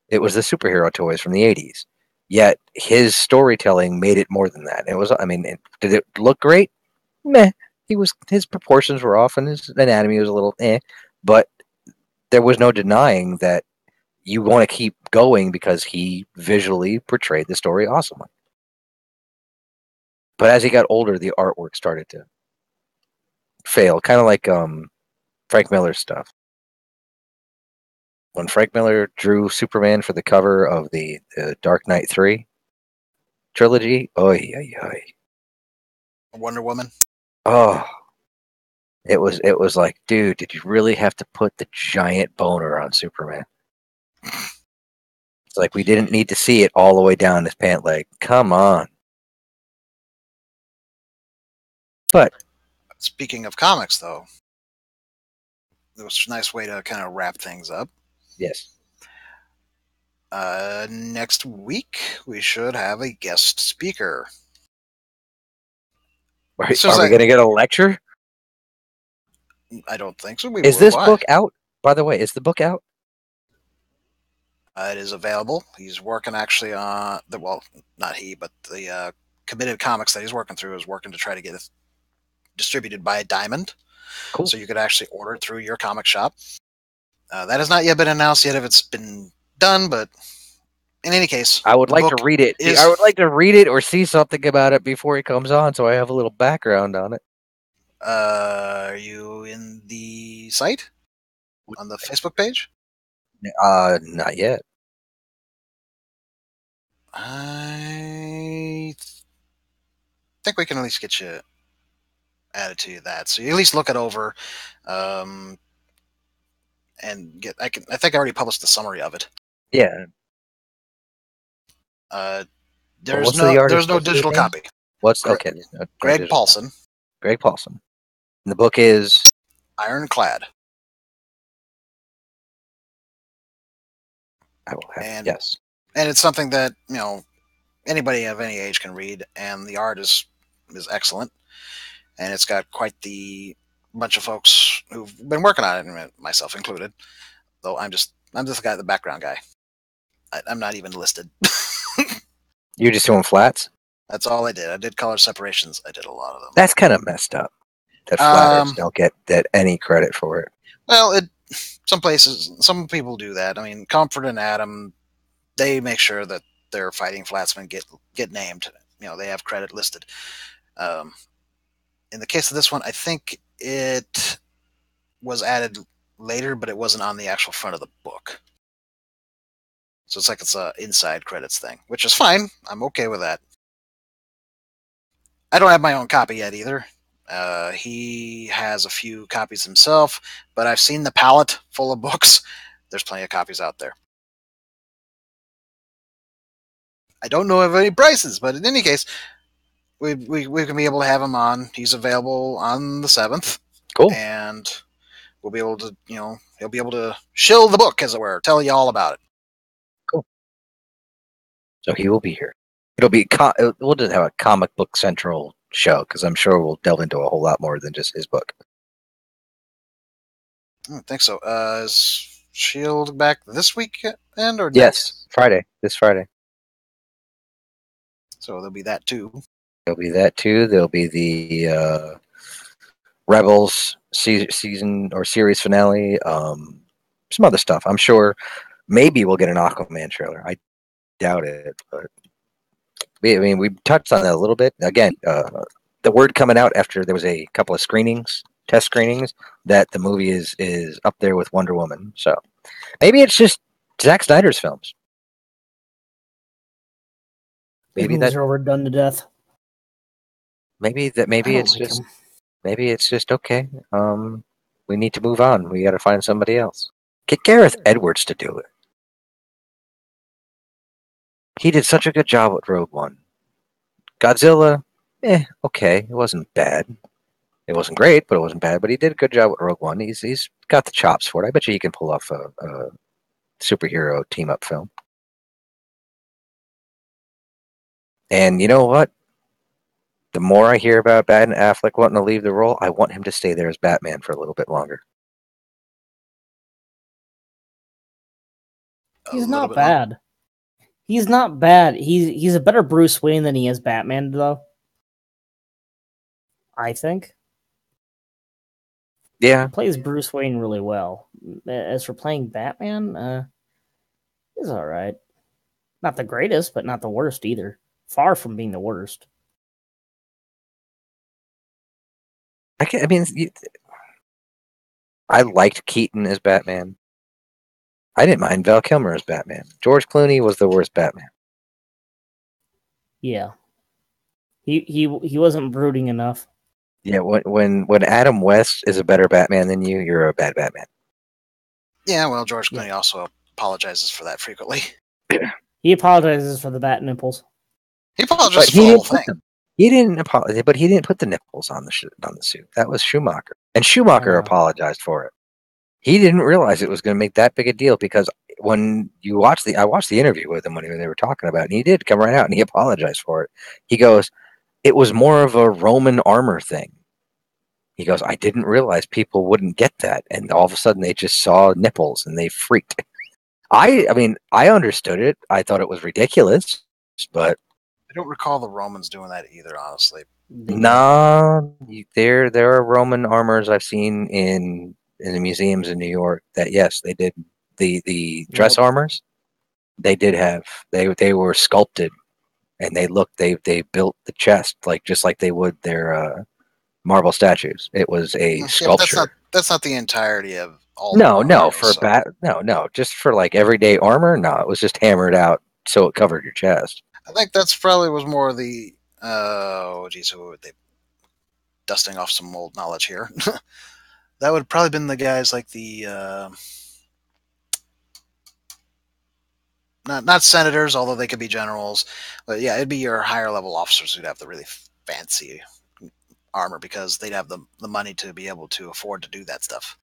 It was the superhero toys from the 80s. Yet his storytelling made it more than that. It was, did it look great? Meh. His proportions were off and his anatomy was a little but there was no denying that you want to keep going because he visually portrayed the story awesomely. But as he got older, the artwork started to fail, kind of like Frank Miller's stuff. When Frank Miller drew Superman for the cover of the Dark Knight 3 trilogy, oy. Wonder Woman. Oh, it was like, dude, did you really have to put the giant boner on Superman? It's like we didn't need to see it all the way down his pant leg. Come on. But speaking of comics, though, it was a nice way to kind of wrap things up. Yes. Next week, we should have a guest speaker. Are we going to get a lecture? I don't think so. Is this book out? By the way, is the book out? It is available. He's working actually on not he, but the Committed Comics that he's working through is working to try to get it distributed by Diamond. Cool. So you could actually order it through your comic shop. That has not yet been announced yet if it's been done, but in any case, I would like to read it. I would like to read it or see something about it before it comes on, so I have a little background on it. Are you in the site? On the Facebook page? Not yet. I think we can at least get you added to that, so you at least look it over, and get. I think I already published the summary of it. Yeah. There's no digital copy. Okay? Greg Paulson. Greg Paulson. And the book is Ironclad. I will have yes. And it's something that anybody of any age can read, and the art is excellent, and it's got quite the bunch of folks who've been working on it, myself included. Though I'm just the background guy. I'm not even listed. You're just doing flats? That's all I did. I did color separations. I did a lot of them. That's kind of messed up. That flatters don't get any credit for it. Well, some people do that. I mean, Comfort and Adam, they make sure that their fighting flatsmen get named. They have credit listed. In the case of this one, I think it was added later, but it wasn't on the actual front of the book. So it's like it's a inside credits thing, which is fine. I'm okay with that. I don't have my own copy yet either. He has a few copies himself, but I've seen the pallet full of books. There's plenty of copies out there. I don't know of any prices, but in any case, we can be able to have him on. He's available on the 7th. Cool. And we'll be able to, he'll be able to shill the book, as it were, tell you all about it. Cool. So he will be here. It'll be we'll just have a comic book central show because I'm sure we'll delve into a whole lot more than just his book. I don't think so. Is Shield back this weekend or next? Yes, Friday. This Friday. So there'll be that too. There'll be that too. There'll be the Rebels season or series finale. Some other stuff. I'm sure. Maybe we'll get an Aquaman trailer. I doubt it, but we touched on that a little bit. Again, the word coming out after there was a couple of test screenings, that the movie is up there with Wonder Woman. So maybe it's just Zack Snyder's films. Maybe they're overdone to death. Maybe it's just Maybe it's just okay. We need to move on. We got to find somebody else. Get Gareth Edwards to do it. He did such a good job with Rogue One. Godzilla, okay. It wasn't bad. It wasn't great, but it wasn't bad. But he did a good job with Rogue One. He's got the chops for it. I bet you he can pull off a superhero team up film. And you know what? The more I hear about Ben Affleck wanting to leave the role, I want him to stay there as Batman for a little bit longer. He's not bad. He's not bad. He's a better Bruce Wayne than he is Batman, though. I think. Yeah. He plays Bruce Wayne really well. As for playing Batman, he's alright. Not the greatest, but not the worst either. Far from being the worst. I liked Keaton as Batman. I didn't mind Val Kilmer as Batman. George Clooney was the worst Batman. Yeah. He wasn't brooding enough. Yeah, when Adam West is a better Batman than you, you're a bad Batman. Yeah, well, George Clooney also apologizes for that frequently. He apologizes for the bat nipples. He apologizes for the whole thing. He didn't apologize, but he didn't put the nipples on the suit. That was Schumacher, and Schumacher apologized for it. He didn't realize it was going to make that big a deal because when you watch I watched the interview with him when they were talking about it, and he did come right out and he apologized for it. He goes, "It was more of a Roman armor thing." He goes, "I didn't realize people wouldn't get that, and all of a sudden they just saw nipples and they freaked." I understood it. I thought it was ridiculous, but I don't recall the Romans doing that either, honestly. Nah, there are Roman armors I've seen in the museums in New York that yes, they did the dress armors. They did have they were sculpted, and they built the chest just like they would their marble statues. It was a sculpture. That's not the entirety of all. Just for like everyday armor. No, it was just hammered out so it covered your chest. I think that's probably was more the who would they dusting off some old knowledge here. That would probably been the guys like the not senators, although they could be generals, but yeah, it'd be your higher level officers who'd have the really fancy armor because they'd have the money to be able to afford to do that stuff.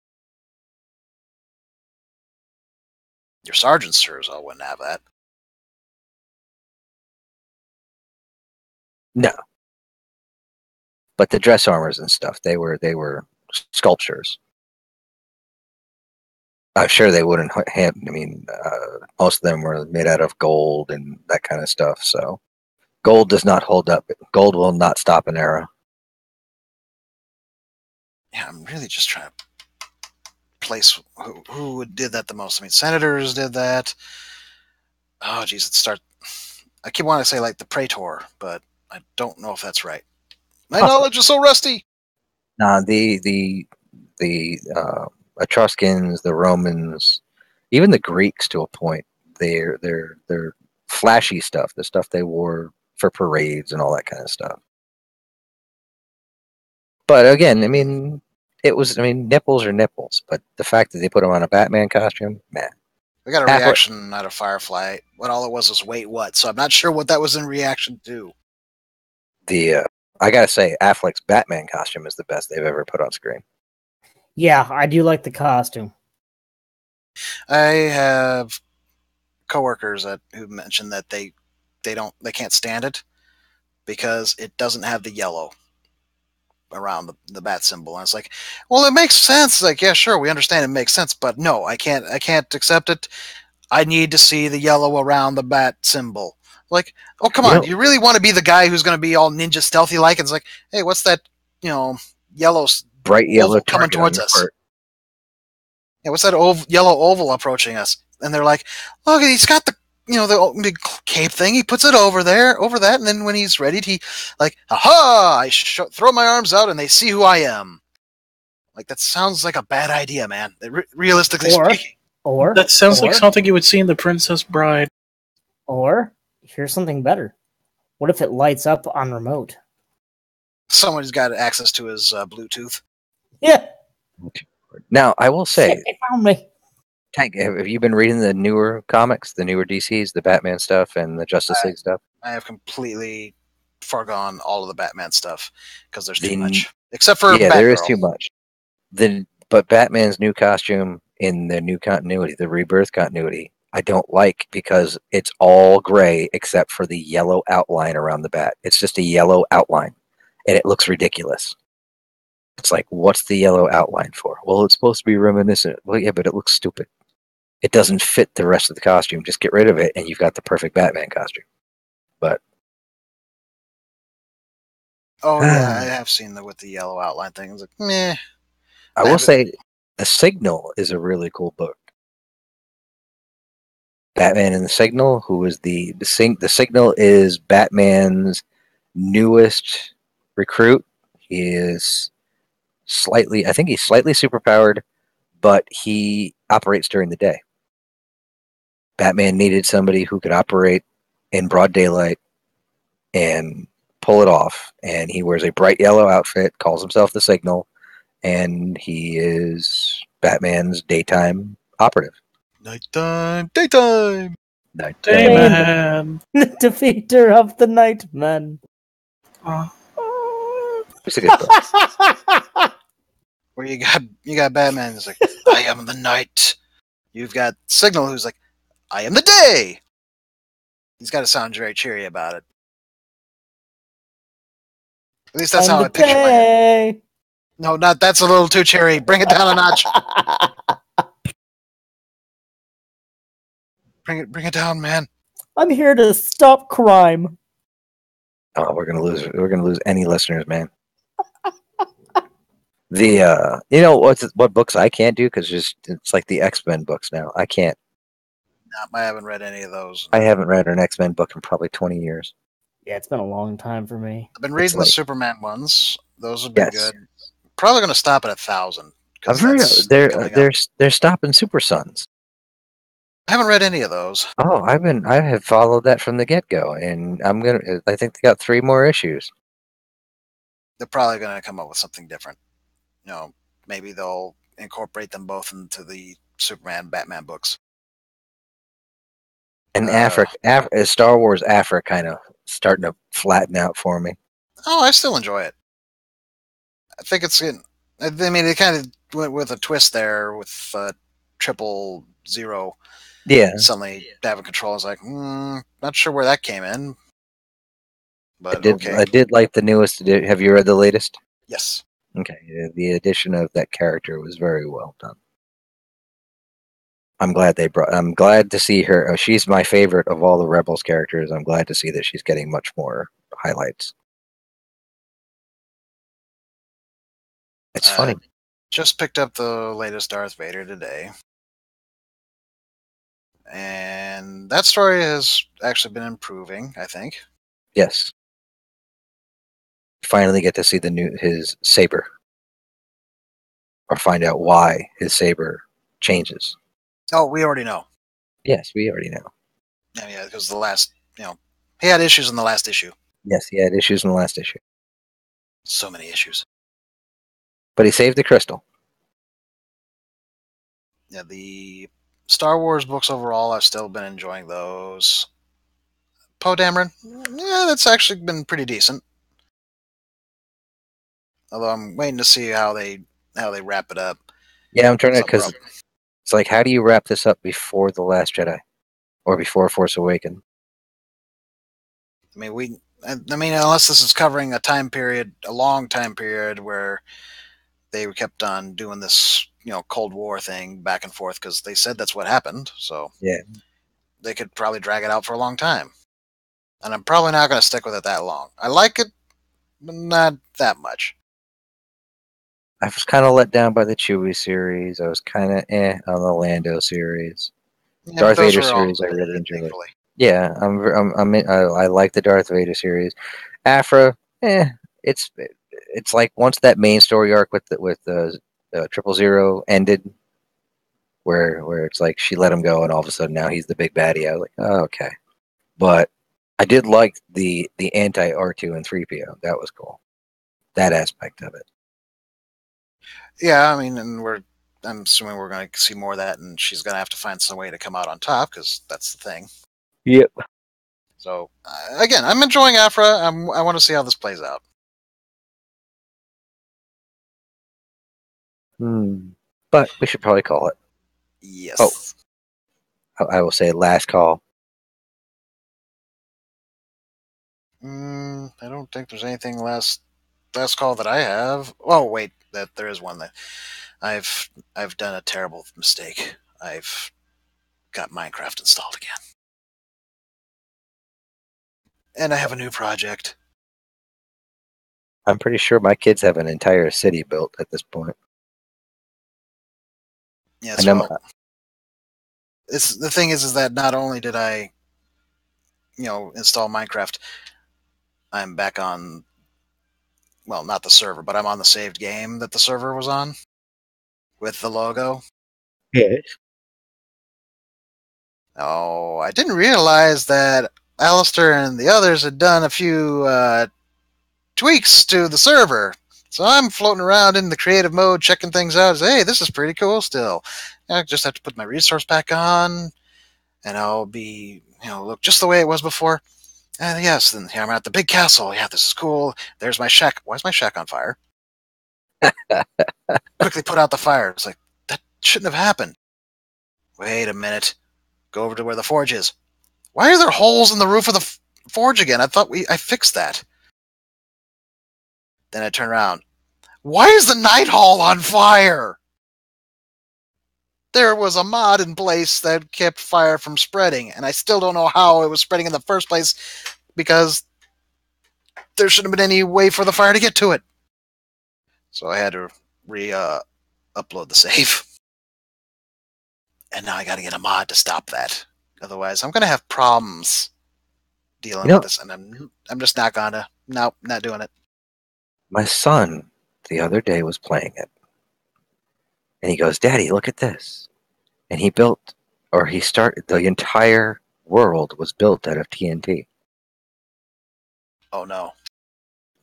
Your sergeants sure as hell wouldn't have that. No. But the dress armors and stuff, they were sculptures. I'm sure they wouldn't have. Most of them were made out of gold and that kind of stuff. So, gold does not hold up. Gold will not stop an era. Yeah, I'm really just trying to place who did that the most. I mean, senators did that. Oh, geez, I keep wanting to say like the Praetor, but I don't know if that's right. My knowledge is so rusty. Nah, the Etruscans, the Romans, even the Greeks to a point. They're flashy stuff, the stuff they wore for parades and all that kind of stuff. But again, nipples are nipples. But the fact that they put them on a Batman costume, man. We got a reaction out of Firefly. What all it was wait, what? So I'm not sure what that was in reaction to. I gotta say, Affleck's Batman costume is the best they've ever put on screen. Yeah, I do like the costume. I have coworkers who mentioned that they can't stand it because it doesn't have the yellow around the bat symbol. And it's like, well, it makes sense. Like, yeah, sure, we understand it makes sense, but no, I can't accept it. I need to see the yellow around the bat symbol. Like, oh, come on. You really want to be the guy who's going to be all ninja stealthy like? It's like, hey, what's that, yellow, bright yellow coming towards us? Yeah, what's that yellow oval approaching us? And they're like, look, he's got the big cape thing. He puts it over that, and then when he's ready, he like, aha! I throw my arms out, and they see who I am. Like, that sounds like a bad idea, man. Realistically speaking. Or that sounds like something you would see in The Princess Bride. Or here's something better. What if it lights up on remote? Someone's got access to his Bluetooth. Yeah. Now, I will say, Shit, they found me. Tank, have you been reading the newer comics, the newer DCs, the Batman stuff, and the Justice League stuff? I have completely foregone all of the Batman stuff because there's too The- much. Except for Yeah, there is Batgirl. too much. But Batman's new costume in the new continuity, the Rebirth continuity, I don't like because it's all gray except for the yellow outline around the bat. It's just a yellow outline, and it looks ridiculous. It's like, what's the yellow outline for? Well, it's supposed to be reminiscent. Well, yeah, but it looks stupid. It doesn't fit the rest of the costume. Just get rid of it, and you've got the perfect Batman costume. But Oh yeah, I have seen with the yellow outline thing. It's like, meh. I will say, The Signal is a really cool book. Batman and the Signal, who is the Signal is Batman's newest recruit. He is I think he's slightly superpowered, but he operates during the day. Batman needed somebody who could operate in broad daylight and pull it off. And he wears a bright yellow outfit, calls himself the Signal, and he is Batman's daytime operative. Nighttime, daytime. Dayman. Defeater of the Nightman. It's a good book. Where you got Batman who's like, I am the night. You've got Signal who's like, I am the day. He's got to sound very cheery about it. At least that's how I picture my head. No, that's a little too cheery. Bring it down a notch. Bring it down, man. I'm here to stop crime. Oh, we're gonna lose any listeners, man. You know what books I can't do because it's like the X-Men books now. I can't. No, I haven't read any of those. I haven't read an X-Men book in probably 20 years. Yeah, it's been a long time for me. I've been reading the Superman ones. Those have been good. Probably going to stop at 1,000. I've heard they're stopping Super Sons. I haven't read any of those. Oh, I have followed that from the get-go, and I think they got 3 more issues. They're probably going to come up with something different. You know, maybe they'll incorporate them both into the Superman Batman books. And Star Wars Afra kind of starting to flatten out for me. Oh, I still enjoy it. I think it's good. I mean, they kind of went with a twist there with 000. Yeah. Suddenly having control. I was like, not sure where that came in. But I did like the newest. Have you read the latest? Yes. Okay. The addition of that character was very well done. I'm glad to see her. She's my favorite of all the Rebels characters. I'm glad to see that she's getting much more highlights. It's funny. Just picked up the latest Darth Vader today. And that story has actually been improving, I think. Yes. Finally get to see his saber. Or find out why his saber changes. Oh, we already know. Yes, we already know. Yeah, because the last, he had issues in the last issue. Yes, he had issues in the last issue. So many issues. But he saved the crystal. Yeah, the Star Wars books overall, I've still been enjoying those. Poe Dameron, yeah, that's actually been pretty decent. Although I'm waiting to see how they wrap it up. Yeah, I'm trying to, because it's like, how do you wrap this up before The Last Jedi? Or before Force Awakens? I mean, unless this is covering a long time period where they kept on doing this, Cold War thing back and forth, because they said that's what happened. So yeah, they could probably drag it out for a long time. And I'm probably not going to stick with it that long. I like it, but not that much. I was kind of let down by the Chewie series. I was kind of on the Lando series. Yeah, Darth Vader series, I really enjoyed. Yeah, I like the Darth Vader series. Afra, it's like once that main story arc with 000 ended, where it's like she let him go, and all of a sudden now he's the big baddie. I was like, oh, okay. But I did like the anti R2 and 3PO. That was cool. that aspect of it. Yeah, I mean, I'm assuming we're going to see more of that, and she's going to have to find some way to come out on top because that's the thing. Yep. So again, I'm enjoying Afra. I want to see how this plays out. But we should probably call it. Yes. I will say last call. I don't think there's anything last call that I have. Oh wait, that there is one that I've done a terrible mistake. I've got Minecraft installed again, and I have a new project. I'm pretty sure my kids have an entire city built at this point. Yes, well, it's the thing is that not only did I, install Minecraft, I'm back on. Well, not the server, but I'm on the saved game that the server was on with the logo. Yes. Oh, I didn't realize that Alistair and the others had done a few tweaks to the server. So I'm floating around in the creative mode, checking things out. Hey, this is pretty cool still. I just have to put my resource pack on, and I'll be, look just the way it was before. And yes, then here I'm at the big castle. Yeah, this is cool. There's my shack. Why is my shack on fire? Quickly put out the fire. It's like, that shouldn't have happened. Wait a minute. Go over to where the forge is. Why are there holes in the roof of the forge again? I thought I fixed that. Then I turn around. Why is the night hall on fire? There was a mod in place that kept fire from spreading, and I still don't know how it was spreading in the first place because there shouldn't have been any way for the fire to get to it. So I had to upload the save. And now I got to get a mod to stop that. Otherwise, I'm going to have problems dealing with this, and I'm just not gonna. Nope, not doing it. My son the other day was playing it, and he goes, "Daddy, look at this!" And he built, or he started, the entire world was built out of TNT. Oh no!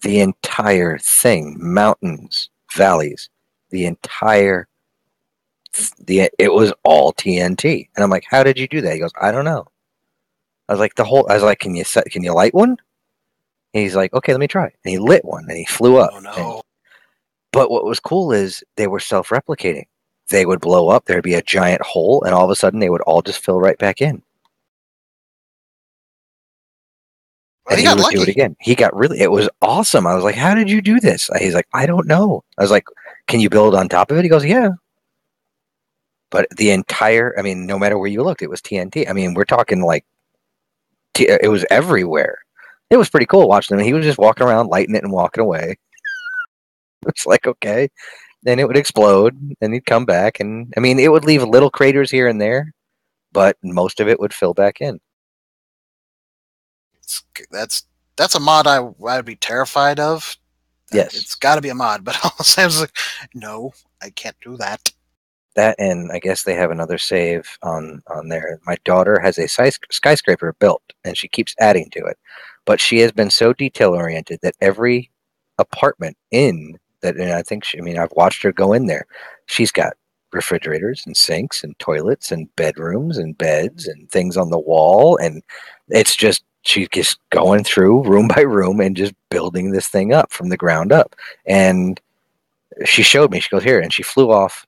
The entire thing, mountains, valleys, the entire, it was all TNT. And I'm like, "How did you do that?" He goes, "I don't know." I was like, "Can you light one?" And he's like, "Okay, let me try." And he lit one, and he flew up. Oh no! But what was cool is they were self-replicating. They would blow up, there'd be a giant hole, and all of a sudden they would all just fill right back in. Well, And he would do it again. It was awesome. I was like, "How did you do this?" He's like, "I don't know." I was like, "Can you build on top of it?" He goes, "Yeah." But no matter where you looked, it was TNT. I mean, we're talking like, it was everywhere. It was pretty cool watching him. He was just walking around, lighting it and walking away. It's like, okay. Then it would explode, and he'd come back, and I mean, it would leave little craters here and there, but most of it would fill back in. That's a mod I'd be terrified of. Yes, it's got to be a mod. But all Sam's like, no, I can't do that. That, and I guess they have another save on there. My daughter has a skyscraper built, and she keeps adding to it, but she has been so detail oriented that every apartment and I think I've watched her go in there. She's got refrigerators and sinks and toilets and bedrooms and beds and things on the wall, and it's just she's just going through room by room and just building this thing up from the ground up. And she showed me. She goes, "Here," and she flew off.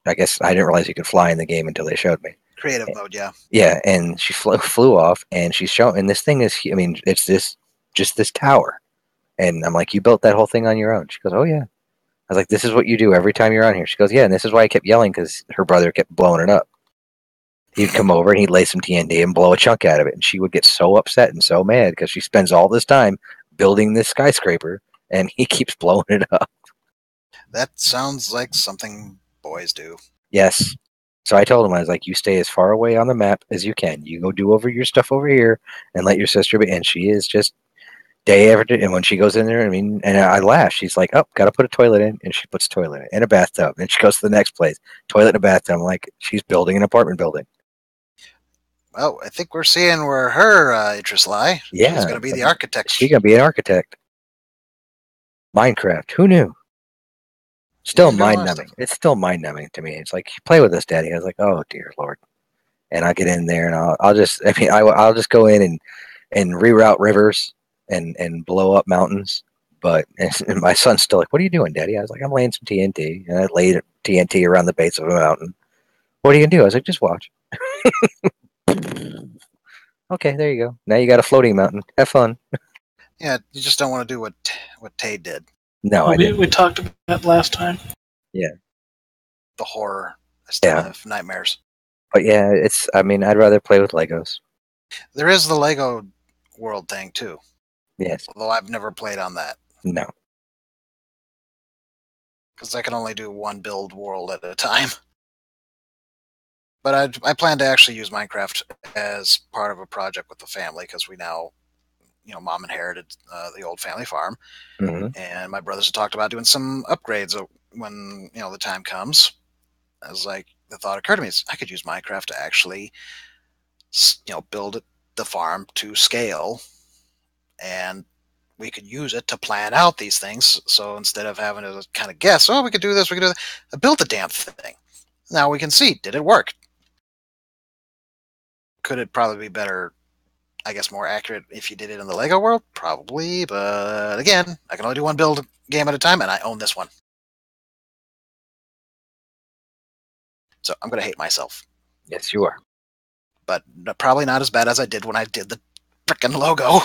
I guess I didn't realize you could fly in the game until they showed me. Creative mode, yeah. Yeah, and she flew off, and she's showing. And this thing is, it's just this tower. And I'm like, "You built that whole thing on your own?" She goes, "Oh yeah." I was like, "This is what you do every time you're on here." She goes, "Yeah," and this is why I kept yelling, because her brother kept blowing it up. He'd come over and he'd lay some TNT and blow a chunk out of it, and she would get so upset and so mad because she spends all this time building this skyscraper, and he keeps blowing it up. That sounds like something boys do. Yes. So I told him, I was like, "You stay as far away on the map as you can. You go do over your stuff over here and let your sister be." And she is just day after day. And when she goes in there, and I laugh. She's like, "Oh, got to put a toilet in." And she puts a toilet in, and a bathtub. And she goes to the next place, toilet and a bathtub. I'm like, she's building an apartment building. Well, I think we're seeing where her interests lie. Yeah. She's going to be the architect. She's going to be an architect. Minecraft. Who knew? Still You can do a lot of mind-numbing. stuff. It's still mind-numbing to me. It's like, play with this, Daddy. I was like, oh, dear Lord. And I'll get in there and I'll just, I'll just go in and reroute rivers and blow up mountains. But and my son's still like, what are you doing, Daddy? I was like, I'm laying some TNT. And I laid TNT around the base of a mountain. What are you going to do? I was like, just watch. Okay, there you go. Now you got a floating mountain. Have fun. Yeah, you just don't want to do what Tay did. No, I we, didn't. we talked about that last time. The horror. I still Yeah. have nightmares. But yeah, I'd rather play with Legos. There is the Lego world thing too, Yes. although I've never played on that No. because I can only do one build world at a time. But I plan to actually use Minecraft as part of a project with the family because we now, Mom inherited the old family farm, Hmm. and my brothers have talked about doing some upgrades when the time comes. I was like, the thought occurred to me is I could use Minecraft to actually, build the farm to scale, and we could use it to plan out these things. So instead of having to kind of guess, we could do this, we could do that, I built the damn thing. Now we can see, did it work? Could it probably be better, I guess more accurate if you did it in the Lego world? Probably, but again, I can only do one build game at a time, and I own this one. So I'm going to hate myself. Yes, you are. But probably not as bad as I did when I did the frickin' logo.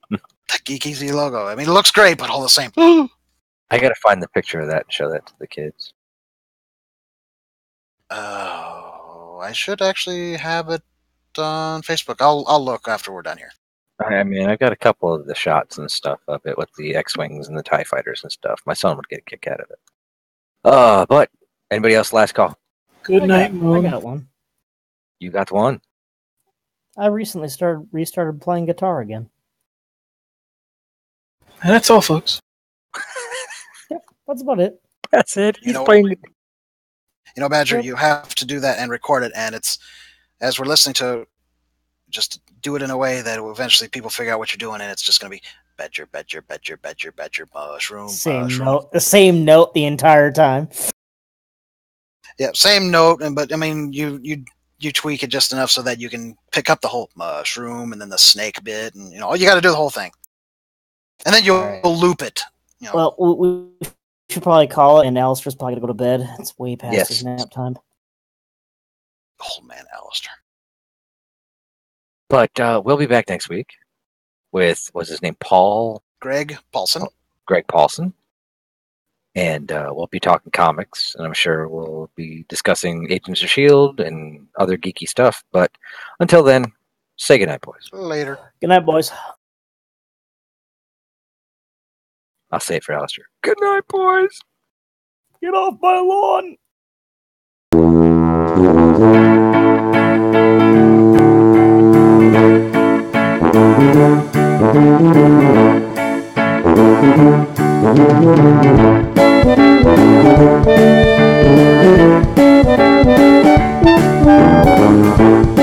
The Geek EZ logo. I mean, it looks great, but all the same. I gotta find the picture of that and show that to the kids. Oh, I should actually have it on Facebook. I'll look after we're done here. I've got a couple of the shots and stuff of it with the X-Wings and the TIE fighters and stuff. My son would get a kick out of it. But anybody else last call? Good night, I Moon. got one. You got one? I recently restarted playing guitar again. And that's all, folks. That's about it. That's it. You He's know- playing. Badger, Yep. you have to do that and record it, and it's, as we're listening to, just do it in a way that eventually people figure out what you're doing, and it's just going to be Badger, Badger, Badger, Badger, Badger, mushroom, mushroom. The same note the entire time. Yeah, same note, but I mean, you tweak it just enough so that you can pick up the whole mushroom and then the snake bit, and you got to do the whole thing, and then you'll Right. loop it. Well, we should probably call it, and Alistair's probably going to go to bed. It's way past Yes. his nap time. Oh man, Alistair. But we'll be back next week with, what's his name? Greg Paulson. Greg Paulson. And we'll be talking comics, and I'm sure we'll be discussing Agents of S.H.I.E.L.D. and other geeky stuff. But until then, say goodnight, boys. Later. Good night, boys. I'll say it for Alistair. Good night, boys. Get off my lawn! Thank you.